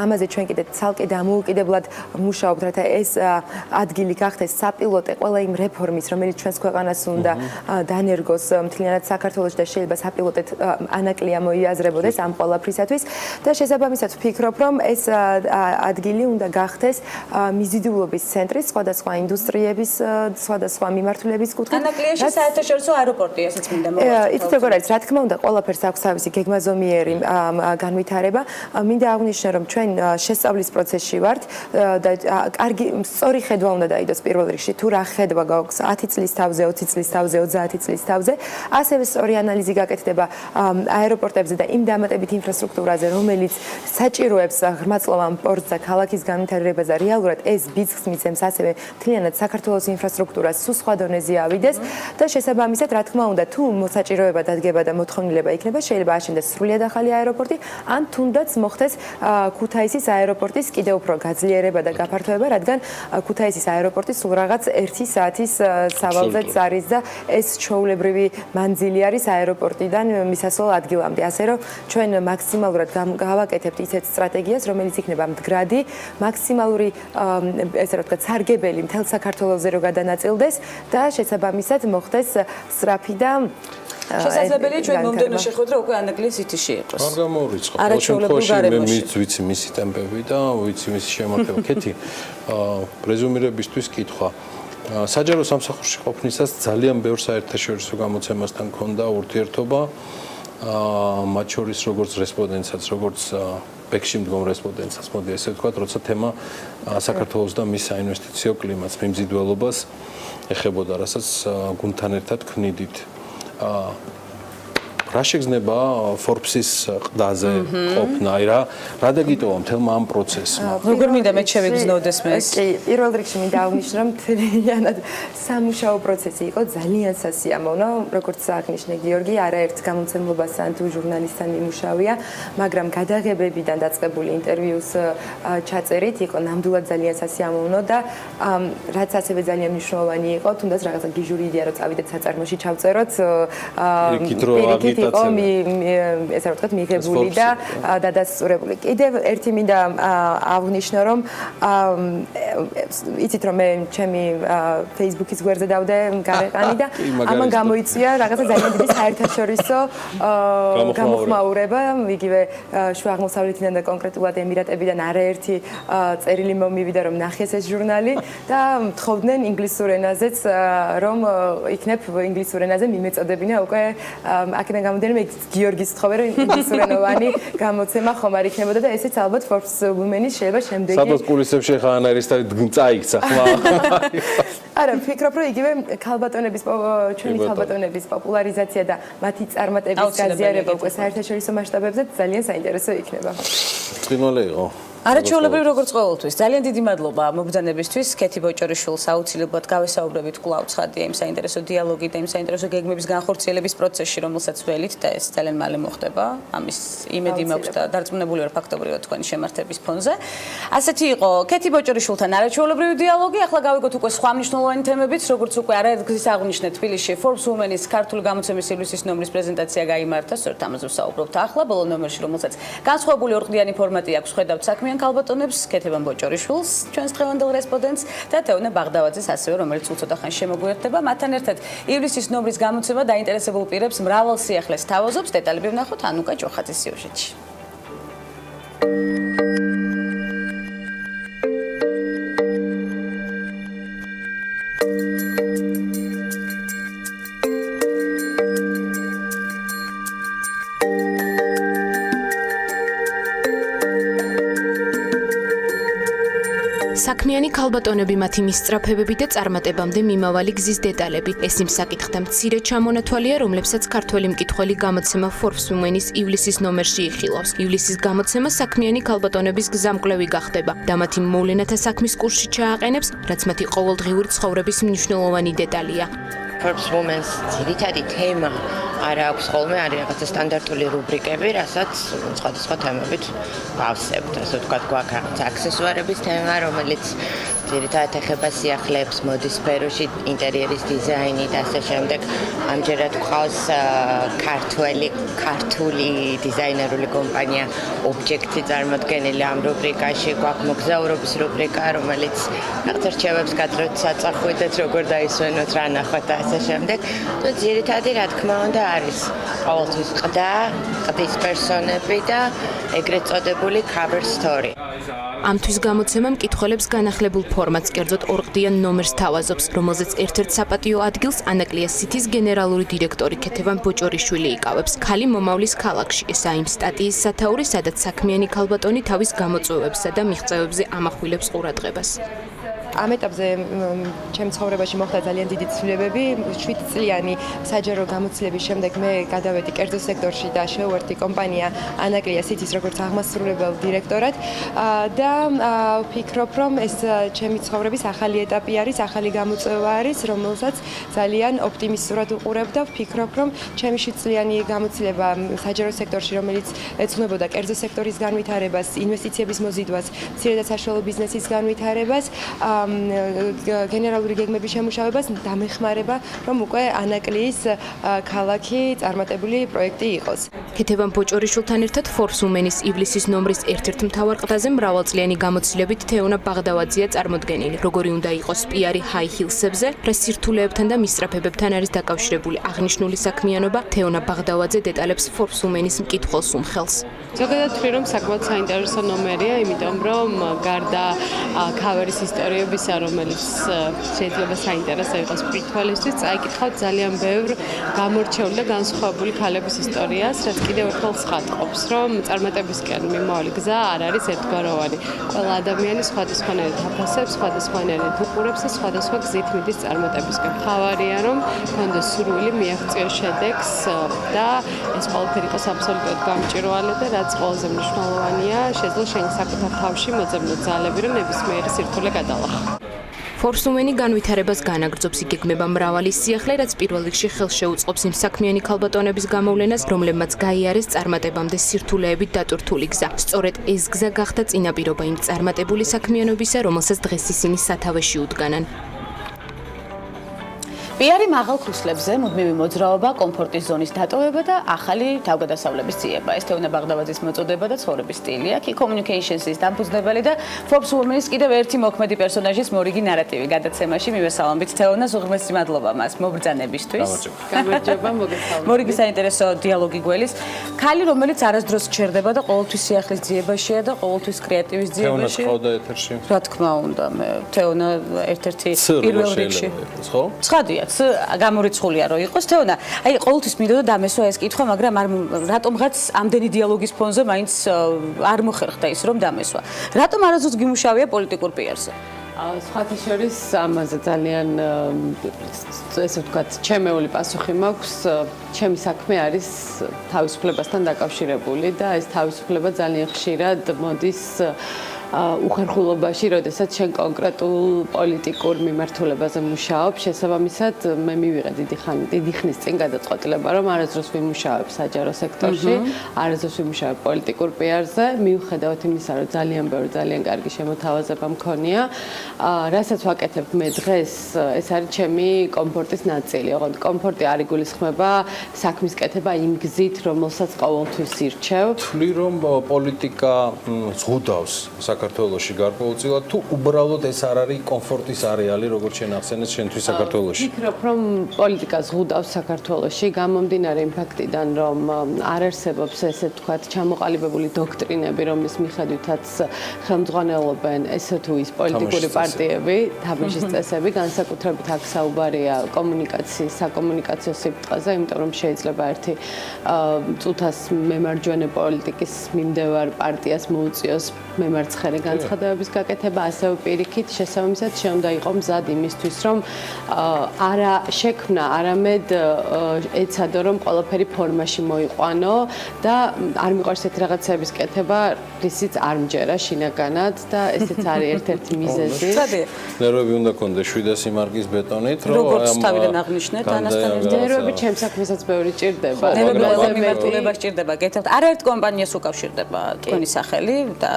ამაზე ჩვენ კიდე ცალკე დამოუკიდებლად მუშაობთ, რათა ეს ადგილი გახდეს საპილოტე ყველა იმ რეფორმის, რომელიც ჩვენს ქვეყანას უნდა დანერგოს მთლიანად საქართველოში და შეიძლება საპილოტეთ ანაკლია მოიაზრებოდეს ამ ყველაფრისათვის და შესაბამისად ვფიქრობ, რომ ეს ადგილი უნდა გახდეს მიზიდულობის ცენტრი სხვადასხვა ინდუსტრიების, სხვადასხვა მიმართულების კუთხით. ანაკლიაში საერთაშორისო აეროპორტია, ესეც მინდა მოვაწყოთ. იცით როგორ არის, რა თქმა უნდა, ყველაფერს აქვს თავისი გეგმაზომიერი განვითარება. მინდა აღვნიშნო, რომ ჩვენ შესწავლის პროცესში ვართ და კარგი სწორი ხედვა უნდა დაიდოს პირველ რიგში, თუ რა ხედვა გაქვს 10 წლის თავზე, 20 წლის თავზე, 30 წლის თავზე, ასევე სწორი ანალიზი გაკეთდება აეროპორტებზე და იმ დამატებით ინფრასტრუქტურაზე, რომელიც საჭიროებს ღრმაწლოვან პორტს და ქალაქის განვითარებას და რეალურად ეს ბიზნესს მიცემს ასევე მთლიანად საქართველოს ინფრასტრუქტურას სულ სხვა დონეზე ავიდეს და შესაბამისად, რა თქმა უნდა, თუ მოსაჭიროება დადგება და მოთხოვნილება იქნება, შეიძლება აშენდეს სრულიად ახალი აეროპორტი, ან თუნდაც მოხდეს ქუთაისის აეროპორტის კიდევ უფრო გაძლიერება და გაფართოება, რადგან ქუთაისის აეროპორტი სულ რაღაც 1 საათის სავალზეც არის და ეს ჩვეულებრივი მანძილი არის აეროპორტიდან მისასვლელ ადგილამდე. ასე რომ ჩვენ მაქსიმალურად გავაკეთებთ ისეთ სტრატეგიას, რომელიც იქნება მდგრადი, მაქსიმალური ესე რა ვთქვათ, სარგებელი მთელ საქართველოზე რო გადანაწილდეს და შესაბამისად მოხდეს სწრაფი და შესაძლებელია ჩვენ მომდევნო შეხვედრა უკვე ანაკლიის სიტიში იყოს. არ გამოურიცხავ. მე ვიცი მისი ტემპები და ვიცი მისი შემართება. კეთი, პრეზუმირებისთვის კითხვა. საჯარო სამსახურში ყოფნისას ძალიან ბევრ საერთაშორისო გამოცემასთან ჰქონდა ურთიერთობა, მათ შორის როგორც რესპონდენტსაც, როგორც ბექში მდგომ რესპონდენტსაც, მოდი ესე ვთქვათ, როცა თემა საქართველოს და მის საინვესტიციო კლიმატს, მიმზიდველობას ეხებოდა, რასაც გუნდთან ერთად ქმნიდით. რა შეგრძნება Forbes-ის ყდაზე ყოფნა, აი რა დაგიტოვა მთელმა ამ პროცესმა? როგორ მინდა მე შევიგრძნოდეს მეს? კი, პირველ რიგში მინდა აღნიშნო, რომ მთლიანად სამუშაო პროცესი იყო ძალიან სასიამოვნო, როგორც აღნიშნე გიორგი, არაერთ გამომცემლობასთან თუ ჟურნალისტთან მიმუშავია, მაგრამ გადაღებებიდან დაწყებული ინტერვიუს ჩაწერით იყო ნამდვილად ძალიან სასიამოვნო და რაც ასევე ძალიან მნიშვნელოვანი იყო, თუნდაც რაღაცა გიჟური იდეა რომ წავიდეთ საწარმოში ჩავწეროთ, პირიქით იყო ესე რა ვთქვათ მიღებული და დადასტურებული. კიდევ ერთი მინდა აღვნიშნო, რომ იცით რომ მე ჩემი Facebook-ის გვერდზე დავდე გარეყანი და ამან გამოიწვია რაღაცა ძალიან დიდი საერთაშორისო გამოხმაურება, იგივე შუა აღმოსავლეთიდან და კონკრეტულად ემირატებიდან არაერთი წერილი მომივიდა რომ ნახეს ეს ჟურნალი და თხოვდნენ ინგლისურ ენაზეც რომ იქნებ ინგლისურ ენაზე მიმეწოდებინა უკვე აქედან გამოდიან მე გიორგის თხოვე რომ ინგლისურენოვანი გამოცემა ხომ არ იქნებოდა და ესეც ალბათ Forbes Women-ის შეიძლება შემდეგი სადაც კულისებში ხა ანარისტი წაიქცა ხმა არა ვფიქრობ რომ იგივე ჩვენი ქალბატონების პოპულარიზაცია და მათი წარმატების გაზიარება უკვე საერთაშორისო მასშტაბებზე ძალიან საინტერესო იქნება. წინვალე იყო არაჩვეულებრივ როგორც ყოველთვის. ძალიან დიდი მადლობა მობრძანებისთვის. ქეთი ბოჭორიშვილს აუცილებლად გავესაუბრებით კვლავ ცხადია იმ საინტერესო დიალოგი და იმ საინტერესო გეგმების განხორციელების პროცესში, რომელსაც ველით და ეს ძალიან მალე მოხდება. ამის იმედი მაქვს და დარწმუნებული ვარ ფაქტობრივად თქვენი შემართების ფონზე. ასეთი იყო ქეთი ბოჭორიშვილთან არაჩვეულებრივი დიალოგი. ახლა გავიგოთ უკვე სხვა მნიშვნელოვანი თემებიც, როგორც უკვე არაერთგზის აღნიშნე თბილისში Forbes Women-ის ქართული გამოცემის ივლისის ნომრის პრეზენტაცია გაიმართა. სწორედ ამაზე ვსაუბრობთ ახლა ბოლო ნომერში, რომელსაც განსხვავებული ორყდიანი ფორმატი აქვს, ხედავთ საქმე ქალბატონებს, ქეთევან ბოჭორიშვილს, ჩვენს დღევანდელ რესპონდენტს და თეონე ბაღდავაძეს ასევე, რომელიც უცოტა ხანს შემოგვიერთდება. მათთან ერთად ივლისის ნომრის გამოცემა დაინტერესებულ პირებს მრავალ სიახლეს თავაზობს. დეტალები ვნახოთ ანუკა ჭოხაძის სიუჟეტში. საქმიანი ქალბატონები მათი მისწრაფებები და წარმატებამდე მიმავალი გზის დეტალები. ეს იმ საკითხთა მცირე ჩამონათვალია, რომლებსაც ქართველი მკითხველი გამოცემა Forbes Women-ის ივლისის ნომერში იხილავს. ივლისის გამოცემა საქმიანი ქალბატონების გზამკვლევი გახდება და მათი მოვლენათა საქმის კურსში ჩააყენებს, რაც მათი ყოველდღიური ცხოვრების მნიშვნელოვანი დეტალია. Forbes Women-ის ძირითადი თემა არ აქვს ხოლმე, არის რაღაცა სტანდარტული რუბრიკები, რასაც სხვადასხვა თემებით გავსებთ. ასე ვთქვათ, გვაქვს რაღაცა აქსესუარების თემა, რომელიც ძირითადად ეხება სიახლეებს, მოდის სფეროში, ინტერიერის დიზაინი და ასე შემდეგ. ამჯერად გვყავს ქართული დიზაინერული კომპანია ობჯექტი წარმოდგენილი ამ რუბრიკაში. გვაქვს მოგზაურობის რუბრიკა, რომელიც რაღაცა რჩევებს გადროთ საწახვიდეთ, როგორ დაისვენოთ, რა ნახოთ და ასე შემდეგ. თუ ძირითადი, რა თქმა უნდა, არის ყოველთვის ყდის პერსონები და ეგრეთ წოდებული cover story. ამთვის გამოცემა მკითხველებს განახლებულ ფორმატს, კერძოდ ორყდიან ნომერს თავაზობს, რომელზეც ერთ-ერთ საპატიო ადგილს ანაკლიას სითის გენერალური დირექტორი ქეთევან ბოჭორიშვილი იკავებს. ქალი მომავლის ქალაქში. ესაა იმ სტატიის სათაური, სადაც საქმიანი ქალბატონი თავის გამოწვევებსა და მიღწევებზე ამახვილებს ყურადღებას. ამ ეტაპზე ჩემ ცხოვრებაში მოხდა ძალიან დიდი ცვლილებები. 7 წლიანი საჯარო გამოცდილების შემდეგ მე გადავედი კერძო სექტორში და შევერთდი კომპანია ანაკლია სითის როგორც აღმასრულებელ დირექტორად და ვფიქრობ, რომ ეს ჩემი ცხოვრების ახალი ეტაპი არის, ახალი გამოწვევა არის, რომელსაც ძალიან ოპტიმისტურად უყურებ და ვფიქრობ, რომ ჩემი 7 წლიანი გამოცდილება საჯარო სექტორში, რომელიც ეცნობოდა კერძო სექტორის განვითარებას, ინვესტიციების მოზიდვას, მცირე და საშუალო ბიზნესის განვითარებას, გენერალური გეგმების შემუშავებას დამეხმარება, რომ უკვე ანაკლიის ქალაქი წარმატებული პროექტი იყოს. ქეთევან ბოჭორიშვილთან ერთად Forbes Women-ის ივლისის ნომრის ერთ-ერთ მთავარ ყდაზე მრავალწლიანი გამოცდილებით თეონა ბაღდავაძეა წარმოდგენილი. როგორი უნდა იყოს პიარი high heels-ებზე, რა სირთულეებთან და მისწრაფებებთან არის დაკავშირებული აღნიშნული საქმიანობა, თეონა ბაღდავაძე დეტალებს Forbes Women-ის მკითხველს უმხელს. ზოგადად ვთქვი, რომ საკმაოდ საინტერესო ნომერია, იმიტომ რომ გარდა ქავერის ისტორიების ნებისა, რომელიც შეიძლება საინტერესო იყოს მკითხველისთვის, წაიკითხავთ ძალიან ბევრ გამორჩეული და განსხვავებული ქალების ისტორიას, რაც კიდევ ერთხელ ცხადყოფს, რომ წარმატებისკენ მიმავალი გზა არ არის ერთგვაროვანი. ყველა ადამიანი სხვადასხვანაირად აფასებს, სხვადასხვანაირად უყურებს და სხვადასხვა გზით მიდის წარმატებისკენ. მთავარია, რომ გქონდეს სურვილი მიაღწიოს შედეგს და ეს ყველაფერი იყოს აბსოლუტურად გამჭვირვალე და რაც ყველაზე მნიშვნელოვანია, შეძლო შენ საკუთარ თავში მოძებნო ძალები, რომ ნებისმიერი სირთულე გადალახო. Forbes Women-ი განვითარებას განაგრძობს, იგეგმება მრავალი სიახლე, რაც პირველ რიგში ხელს შეუწყობს იმ საქმიანი ქალბატონების გამოვლენას, რომლებმაც გაიარეს წარმატებამდე სირთულეებით დატვირთული გზა. სწორედ ეს გზა გახდა წინაპირობა იმ წარმატებული საქმიანობისა, რომელსაც დღეს ისინი სათავეში უდგანან. პიარი მაღალ ქუსლებზე, მუდმივი მოძრაობა, კომფორტის ზონის დატოვება და ახალი თავგადასავლების ძიება. ეს თეონა ბაღდავაძის მოწოდება და ცხოვრების სტილია, კი communications-ის დამფუძნებელი და Forbes Women-ის კიდევ ერთი მოქმედი პერსონაჟის მორიგი ნარატივი გადაცემაში მივესალმებით თეონა, უღრმესი მადლობა მას მობრძანებისთვის. გამარჯობა, მოგესალმებით. მორიგი საინტერესო დიალოგი გველის. ქალი, რომელიც არასდროს ჩერდება და ყოველთვის სიახლის ძიებაშია და ყოველთვის კრეატივის ძიებაშია. თეონა ყავდა ეთერში. რა თქმა უნდა, მე თეონა ერთ-ერთი პირველ რიგში. ხო? ცხადია, გამორიცხულია რომ იყოს თეონა. აი ყოველთვის მინდოდა დამესვა ეს კითხვა, მაგრამ რატომღაც ამდენი დიალოგის ფონზე მაინც არ მოხერხდა ის რომ დამესვა. რატომ არასდროს გიმუშავია პოლიტიკურ პიარზე? სხვათა შორის ამაზე ძალიან ესე ვთქვათ, ჩემეული პასუხი მაქვს. ჩემი საქმე არის თავისუფლებასთან დაკავშირებული და ეს თავისუფლება ძალიან ხშირად მოდის უხერხულობაში, როდესაც შენ კონკრეტულ პოლიტიკურ მიმართულებაზე მუშაობ, შესაბამისად მე მივიღე დიდი ხნის წინ გადაწყვეტილება, რომ არასდროს ვიმუშავებ საჯარო სექტორში, არასდროს ვიმუშავებ პოლიტიკურ პიარზე, მიუხედავად იმისა, რომ ძალიან ბევრი ძალიან კარგი შემოთავაზება მქონია, რასაც ვაკეთებ მე დღეს, ეს არის ჩემი კომფორტის ნაწილი. ოღონდ კომფორტი არ იგულისხმება საქმის კეთება იმ გზით, რომელსაც ყოველთვის ირჩევ. თვლი რომ პოლიტიკა ზღუდავს საქართველოში გარკვეულწილად თუ უბრალოდ ეს არ არის კომფორტის არეალი, როგორც შენ ახსენეთ შენთვის საქართველოში? ვფიქრობ, რომ პოლიტიკა ზღუდავს საქართველოში, გამომდინარე იმ ფაქტიდან, რომ არ არსებობს ესე ვთქვათ, ჩამოყალიბებული დოქტრინები, რომლის მიხედვითაც ხელმძღვანელობენ ესე თუ ის პოლიტიკური პარტიები, თამაშის წესები, განსაკუთრებით აქ საუბარია კომუნიკაციის, საკომუნიკაციო სიბრტყეზე, იმიტომ რომ შეიძლება ერთი წუთას მემარჯვენე პოლიტიკის მიმდევარ პარტიას მოუწიოს მემარცხენე განცხადებების გაკეთება, ასევე პირიქით შესაბამისად შეუნდა იყო მზად იმისთვის, რომ არა შექმნა, არამედ ეცადო, რომ ყველაფერი ფორმაში მოიყვანო და არ მიყვარს ეს რაღაცების კეთება, რისიც არ მჯერა შინაგანად და ესეც არის ერთ-ერთი მიზეზი. ნერვები უნდა კონდეს 700 სიმარკის ბეტონით, რომ როგორც თავიდან აღნიშნეთ, ანასტანია. ნერვები ჩემს საქმესაც ბევრი ჭირდება. ნერვები ყველა მიმართულებას ჭირდება. გეტყვით, არაერთ კომპანიას უკავშირდება თქვენი სახელი და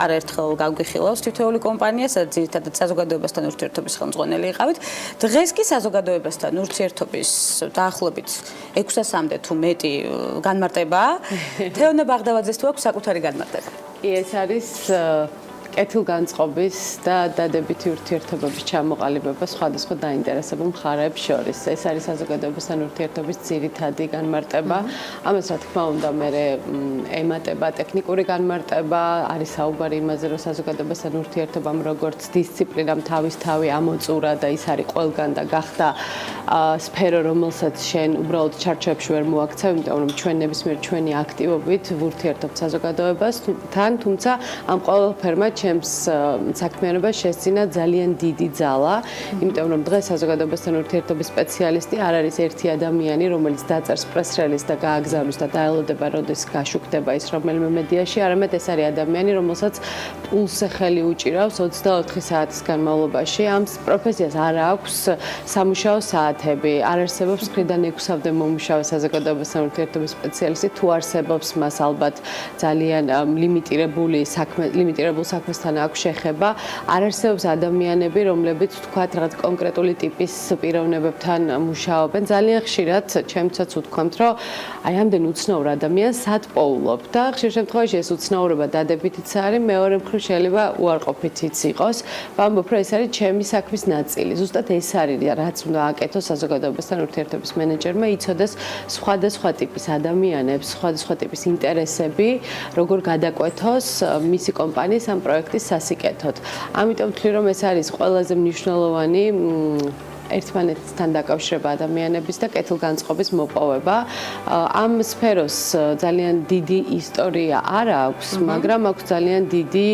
არაერთხელ გავგიხილავს თითოეული კომპანია, სადაც ძირითადად საზოგადოებასთან ურთიერთობის ხელმძღვანელი იყავით. დღეს კი საზოგადოებასთან ურთიერთობის დაახლოებით 600-მდე თუ მეტი განმარტებაა. თეონა ბაღდავაძეს თუ აქვს საკუთარი განმარტება? ეს არის კეთილგანწყობის და დადებითი ურთიერთობების ჩამოყალიბება სხვადასხვა დაინტერესებულ მხარეებს შორის. ეს არის საზოგადოებასთან ურთიერთობის ძირითადი განმარტება. ამას რა თქმა უნდა მე ემატება ტექნიკური განმარტება, არის საუბარი იმაზე, რომ საზოგადოებასთან ურთიერთობამ როგორც დისციპლინამ თავისთავი ამოწურა და ის არის ყველგან და გახდა სფერო, რომელსაც შენ უბრალოდ ჩარჩოებში ვერ მოაქცევ, იმიტომ რომ ჩვენ ნებისმიერ ჩვენი აქტივობით ვურთიერთობთ საზოგადოებასთან, თუმცა ამ ყველაფერმა ჩემს საქმიანობას შესძინა ძალიან დიდი ძალა, იმიტომ რომ დღეს საზოგადოებასთან ურთიერთობის სპეციალისტი არ არის ერთი ადამიანი, რომელიც დაწერს პრეს-რელიზს და გააგზავნის და დაელოდება, როდის გაშუქდება ის რომელიმე მედიაში, არამედ ეს არის ადამიანი, რომელსაც პულსზე ხელი უჭირავს 24 საათის განმავლობაში. ამ პროფესიას არ აქვს სამუშაო საათები, არ არსებობს 9-დან 6-მდე მომუშავე საზოგადოებასთან ურთიერთობის სპეციალისტი, თუ არსებობს მას ალბათ ძალიან ლიმინირებულ საქმესთან აქვს შეხება, არ არსებობს ადამიანები, რომლებიც თქვათ რაღაც კონკრეტული ტიპის პიროვნებებთან მუშაობენ. ძალიან ხშირად ჩემცაც ვთქვამთ, რომ აი ამდენ უცნაურ ადამიანს სად პოულობ და ხშირ შემთხვევაში ეს უცნაურობა დადებითიც არის, მეორე მხრივ შეიძლება უარყოფითიც იყოს. ვამბობ, რომ ეს არის ჩემი საქმის ნაწილი. ზუსტად ეს არის, რაც უნდა აკეთოს საზოგადოებასთან ურთიერთობის მენეჯერმა, იცოდეს სხვადასხვა ტიპის ადამიანებს, სხვადასხვა ტიპის ინტერესები, როგორ გადაკვეთოს მისი კომპანიის ამ პროექტ პროექტის სასიკეთოდ. ამიტომ ვთვლი, რომ ეს არის ყველაზე მნიშვნელოვანი ერთმანეთთან დაკავშირება ადამიანების და კეთილგანწყობის მოპოვება. ამ სფეროს ძალიან დიდი ისტორია არ აქვს, მაგრამ აქვს ძალიან დიდი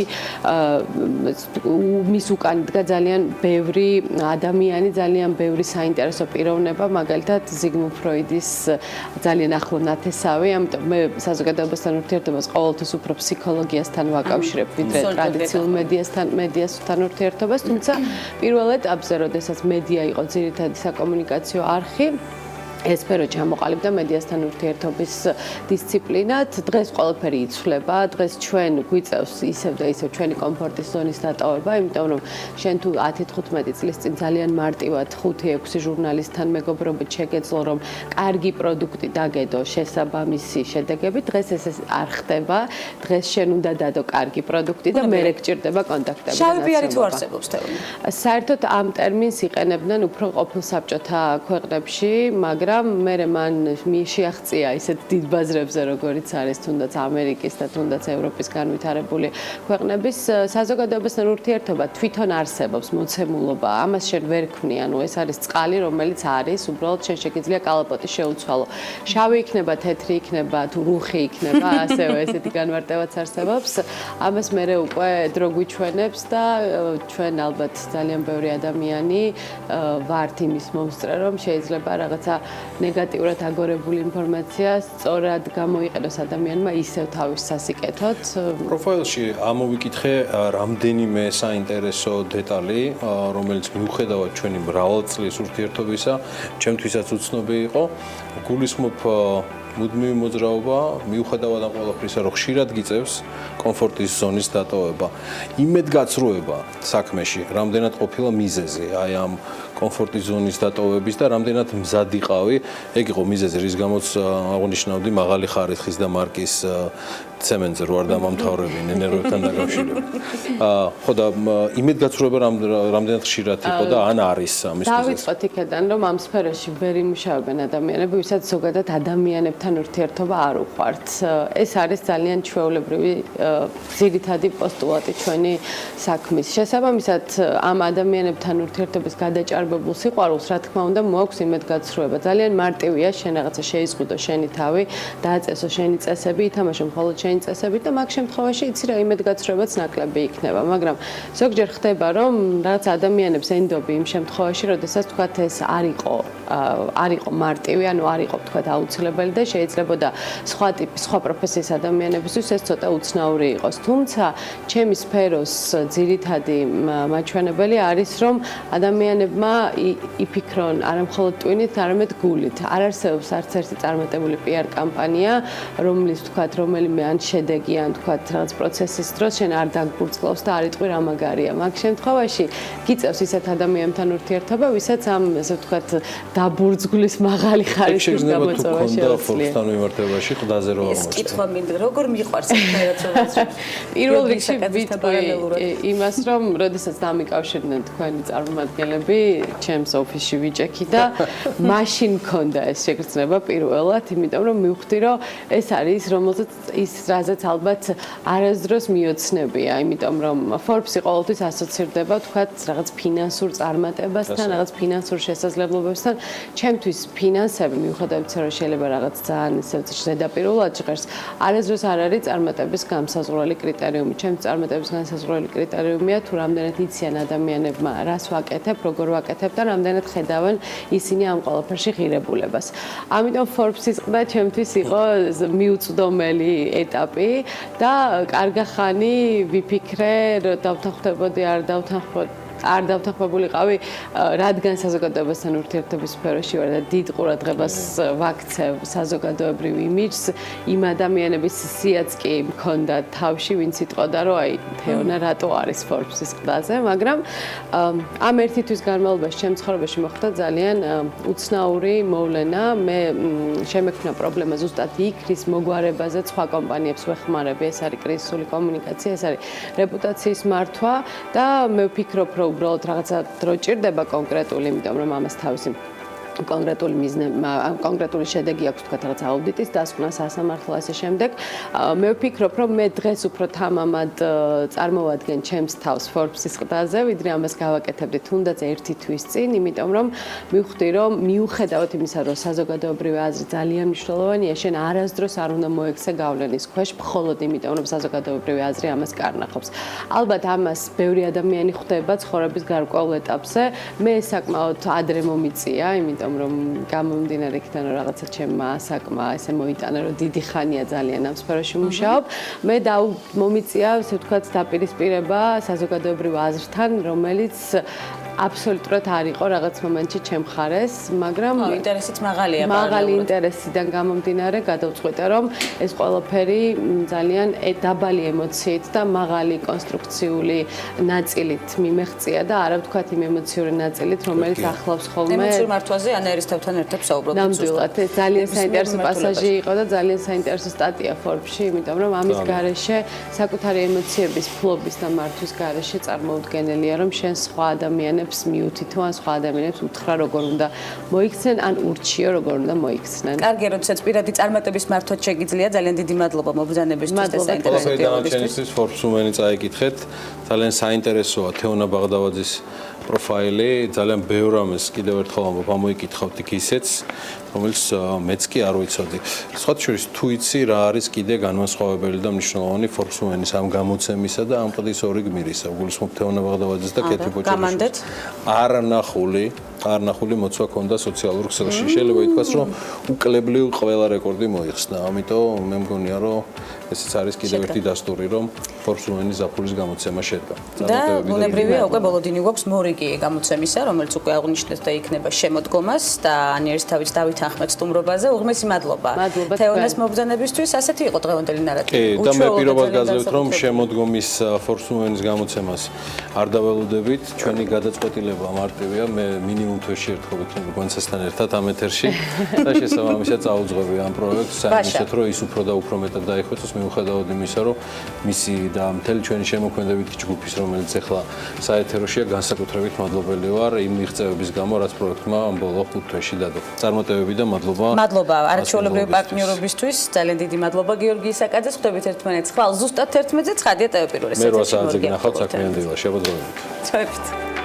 მის უკან დგა ძალიან ბევრი ადამიანი, ძალიან ბევრი საინტერესო პიროვნება, მაგალითად ზიგმუნდ ფროიდის ძალიან ახლო ნათესავი, ამიტომ მე საზოგადოებასთან ურთიერთობას ყოველთვის უფრო ფსიქოლოგიასთან ვაკავშირებ, ვიდრე ტრადიციულ მედიასთან ურთიერთობას, თუმცა პირველ ეტაპზე, როდესაც მედია იყო ძირითადი საკომუნიკაციო არხი, ეს სფერო ჩამოყალიბდა მედიასთან ურთიერთობის დისციპლინად. დღეს ყველაფერი იცვლება, დღეს ჩვენ გვიწევს ისევ და ისევ ჩვენი კომფორტის ზონის დატოვება, იმიტომ რომ შენ თუ 10-15 წლის წინ ძალიან მარტივად 5-6 ჟურნალისტთან მეგობრობით შეგეძლო, რომ კარგი პროდუქტი დაგედო შესაბამისი შედეგები, დღეს ეს არ ხდება. დღეს შენ უნდა დადო კარგი პროდუქტი და მერე გჭირდება კონტაქტები. შავი პიარი თუ არსებობს თეორია? საერთოდ ამ ტერმინს იყენებდნენ უფრო ყოფილ საბჭოთა ქვეყნებში, მაგრამ მერე მან შეაღწია ისეთ დიდ ბაზრებზე, როგორიც არის თუნდაც ამერიკის და თუნდაც ევროპის განვითარებული ქვეყნების საზოგადოებასთან ურთიერთობა თვითონ არსებობს, მოცემულობა. ამას შენ ვერ ქმნი, ანუ ეს არის წყალი, რომელიც არის, უბრალოდ შენ შეგიძლია კალაპოტი შეუცვალო. შავი იქნება, თეთრი იქნება, თუ რუხი იქნება, ასევე ესეთი განმარტებაც არსებობს. ამას მერე უკვე დრო გვიჩვენებს და ჩვენ ალბათ ძალიან ბევრი ადამიანი ვართ იმის მომსწრე, რომ შეიძლება რაღაცა ნეგატიურად აგორებული ინფორმაცია სწორად გამოიყენოს ადამიანმა ისევ თავის სასიკეთოდ. პროფაილში ამოვიკითხე რამდენიმე საინტერესო დეტალი, რომელიც მიუხედავად ჩვენი მრავალწლის ურთიერთობისა, ჩემთვისაც უცნობი იყო. გულისხმობ მუდმივი მოძრაობა, მიუხედავად ამ ყველაფრისა, რომ ხშირად გიწევს კომფორტის ზონის დატოვება. იმედგაცრუება საქმეში, რამდენად ყოფილა მიზეზი, აი ამ კომფორტის ზონის დატოვების და რამდენად მზად იყავი, ეგ იყო მიზეზი, რის გამოც აღნიშნავდი მაღალი ხარისხის და მარკის ცემენტზე რო არ დამამთავრებინ ენერგიასთან დაკავშირებით. ხო და იმედგაცრუება რამდენად ხშირად იყო და ან არის ამის მიზეზი. დავიწყოთ იქედან, რომ ამ სფეროში ვერ იმუშავებენ ადამიანები, ვისაც ზოგადად ადამიანებთან ურთიერთობა არ უყვართ. ეს არის ძალიან ჩვეულებრივი ძირითადი პოსტულატი ჩვენი საქმის. შესაბამისად, ამ ადამიანებთან ურთიერთობის გადაჭარბებულ სიყვარულს, რა თქმა უნდა, მოაქვს იმედგაცრუება. ძალიან მარტივია შენ რაღაცა შეიზღუდო შენი თავი, დააწესო შენი წესები, ითამაშო მხოლოდ შენი წესებით და მაგ შემთხვევაში იცი რა იმედგაცრუებაც ნაკლები იქნება, მაგრამ ზოგჯერ ხდება, რომ რაღაც ადამიანებს ენდობი იმ შემთხვევაში, როდესაც თქვათ ეს არ იყო მარტივი, ანუ არ იყო თქვათ აუცილებელი და შეიძლებოდა სხვა ტიპის, სხვა პროფესიის ადამიანებისთვის ეს ცოტა უცნაური იყოს. თუმცა, ჩემი სფეროს ძირითადი მაჩვენებელი არის, რომ ადამიანებმა იფიქრონ არა მხოლოდ ტვინით, არამედ გულით. არ არსებობს არც ერთი წარმატებული PR კამპანია, რომლის თქვათ რომელიმე ან შედეგი, ან თქვათ რაღაც პროცესის დროს შენ არ დაგბურწკლავს და არ იტყვი რა მაგარია. მაგ შემთხვევაში გიწევს ისეთ ადამიანთან ურთიერთობა, ვისაც ამ ესე ვთქვათ დაბურძგლის მაღალი ხარისხის გამოწვევა შეუძლია. ფორბსთან მიმართებაში ყდაზე რო აღმოჩნდა. ეს კითხვა მინდა, როგორ მიყვარს ფერაცობას? პირველ რიგში ვიტყვი იმას, რომ როდესაც დამიკავშირდნენ თქვენი წარმომადგენლები, ჩემს ოფისში ვიჭექი და მაშინ მქონდა ეს შეგრძნება პირველად, იმიტომ რომ მივხვდი, რომ ეს არის რომელზეც ის რაზეც ალბათ არასდროს მიოცნებია, იმიტომ რომ Forbes-ი ყოველთვის ასოცირდება თქვათ რაღაც ფინანსურ წარმატებასთან, რაღაც ფინანსურ შესაძლებლობებთან. ჩემთვის ფინანსები მიუხედავად იმისა, რომ შეიძლება რაღაც ძალიან ისე ზედაპირულად ჟღერს, არასდროს არ არის წარმატების განსაზღვრელი კრიტერიუმი. ჩემთვის წარმატების განსაზღვრელი კრიტერიუმია თუ რამდენად იციან ადამიანებმა რას ვაკეთებ, როგორ ვაკეთებ და რამდენად ხედავენ ისინი ამ ყველაფერში ღირებულებას. ამიტომ Forbes-ის ყდა ჩემთვის იყო მიუწვდომელი ეტაპი და კარგა ხანი ვიფიქრე, დავთანხმდებოდი, არ დავთანხმებულიყავი, რადგან საზოგადოებასთან ურთიერთობის სფეროში ვარ და დიდ ყურადღებას ვაქცევ საზოგადოებრივ იმიჯს, იმ ადამიანების სიაც კი მქონდა თავში, ვინც იტყოდა, რომ აი, თეონა რატო არის Forbes-ის ყდაზე, მაგრამ ამ ერთი თვის განმავლობაში ჩემ ცხოვრებაში მოხდა ძალიან უცნაური მოვლენა. მე შემექმნა პრობლემა ზუსტად იქ, რის მოგვარებაზე სხვა კომპანიებს ვეხმარები, ეს არის კრიზისული კომუნიკაცია, ეს არის რეპუტაციის მართვა და მე ვფიქრობ, რომ უბრალოდ რაღაცა დრო ჭირდება კონკრეტული, იმიტომ რომ ამას თავისი კონკრეტული შედეგი აქვს თქვა რაღაც აუდიტის დასკვნა სასამართლო ასე შემდეგ. მე ვფიქრობ, რომ მე დღეს უფრო თამამად წარმოვადგენ ჩემს თავს Forbes-ის ყდაზე, ვიდრე ამას გავაკეთებდი თუნდაც ერთი თვის წინ, იმიტომ რომ მივხვდი, რომ მიუხედავად იმისა, რომ საზოგადოებრივი აზრი ძალიან მნიშვნელოვანია, შენ არასდროს არ უნდა მოექცე გავლენის ქვეშ, მხოლოდ იმიტომ, რომ საზოგადოებრივი აზრი ამას კარნახობს. ალბათ ამას ბევრი ადამიანი ხვდება ცხოვრების გარკვეულ ეტაპზე. მე საკმაოდ ადრე მომიწია, იმიტომ რომ გამომდინარე იქიდან რომ რაღაცა ჩემმა საკმა ესე მოიტანა, რომ დიდი ხანია ძალიან ამ სფეროში მუშაობ. მე მომიწია, ასე ვთქვათ, დაპირისპირება საზოგადოებრივ აზრთან, რომელიც აბსოლუტურად არ იყო რაღაც მომენტში ჩემ ხარეს, მაგრამ ინტერესიც მაღალია. მაღალი ინტერესიდან გამომდინარე გადავწყვიტე, რომ ეს ყველაფერი ძალიან დაბალი ემოციით და მაღალი კონსტრუქციული ნაწილით მიმეღწია და არა ვთქვათ იმ ემოციური ნაწილით, რომელიც ახლავს ხოლმე ემოციურ მართვაზე ანაერისტებთან ერთად საუბრობთ. ნამდვილად, ეს ძალიან საინტერესო პასაჟი იყო და ძალიან საინტერესო სტატია Forbes-ში, იმიტომ რომ ამის გარეშე საკუთარი ემოციების ფლობის და მართვის გარეშე წარმოუდგენელია, რომ შენ სხვა ადამიანებს მიუთითო ან სხვა ადამიანებს უთხრა როგორ უნდა მოიქცნენ ან ურჩიო როგორ უნდა მოიქცნენ. კარგი, როდესაც პირადი წარმატების მართვაც შეგიძლია, ძალიან დიდი მადლობა მობრძანებისთვის და საინტერესო დიალოგისთვის. Forbes Women-ი წაიკითხეთ. ძალიან საინტერესოა თეონა ბაღდავაძის პროფაილი, ძალიან ბევრ ამას კიდევ ერთხელ ამბობ, ამოიკითხავთ იქ ისეც, რომელიც მეც კი არ ვიცოდი. სხვათა შორის თუ იცი რა არის კიდე განმასხვავებელი და მნიშვნელოვანი Forbes Women-ის ამ გამოცემისა და ამ ყდის ორი გმირისა, გულისხმობ თეონა ბაღდავაძის და კეთი ბოჭელის. არნახული მოცვა ქონდა სოციალურ ქსელში. შეიძლება ითქვას, რომ უკლებლივ ყველა რეკორდი მოიხსნა. ამიტომ მე მგონია, რომ ესეც არის კიდევ ერთი დასტური, რომ Forbes Women-ის ზაფხულის გამოცემა შედგა. და ბუნებრივია, უკვე ბოლოდინი გვაქვს მორიგი გამოცემისა, რომელიც უკვე აღნიშნეთ და იქნება შემოდგომას და ანიერსთავის დავით ახმეტ სტუმრობაზე. უღმესი მადლობა. თეონას მობრძანებისთვის, ასეთი იყო დღევანდელი ნარატივი. და მე პირობას გაძლევთ, რომ შემოდგომის Forbes Women-ის გამოცემას არ დაველოდებით. ჩვენი გადაწყვეტილება მარტივია, მე მინიმუმ თვეში ერთხელ ვიქნებ გონცესთან ერთად ამ ეთერში და შესაბამისად წაუძღვები ამ პროექტს, ამისეთ რომ ის უფრო და უფრო მეტად დაიხვეწოს, მიუხედავად იმისა, რომ მისი და მთელი ჩვენი შემოქმედებითი ჯგუფის, რომელიც ახლა საეთეროშია, განსაკუთრებით მადლობელი ვარ იმ მიღწევების გამო, რაც პროექტმა ბოლო 5 თვეში დადო. წარმატებები და მადლობა. მადლობა არაჩვეულებრივი პარტნიორობისთვის. ძალიან დიდი მადლობა გიორგი ისაკაძე. ხვდებით ერთმანეთს ხვალ ზუსტად 11-ზე, ცხადია ტელეპირული მე 8 საათზე გნახავთ საქმიანი დილა. შევაძლებთ. წვევით.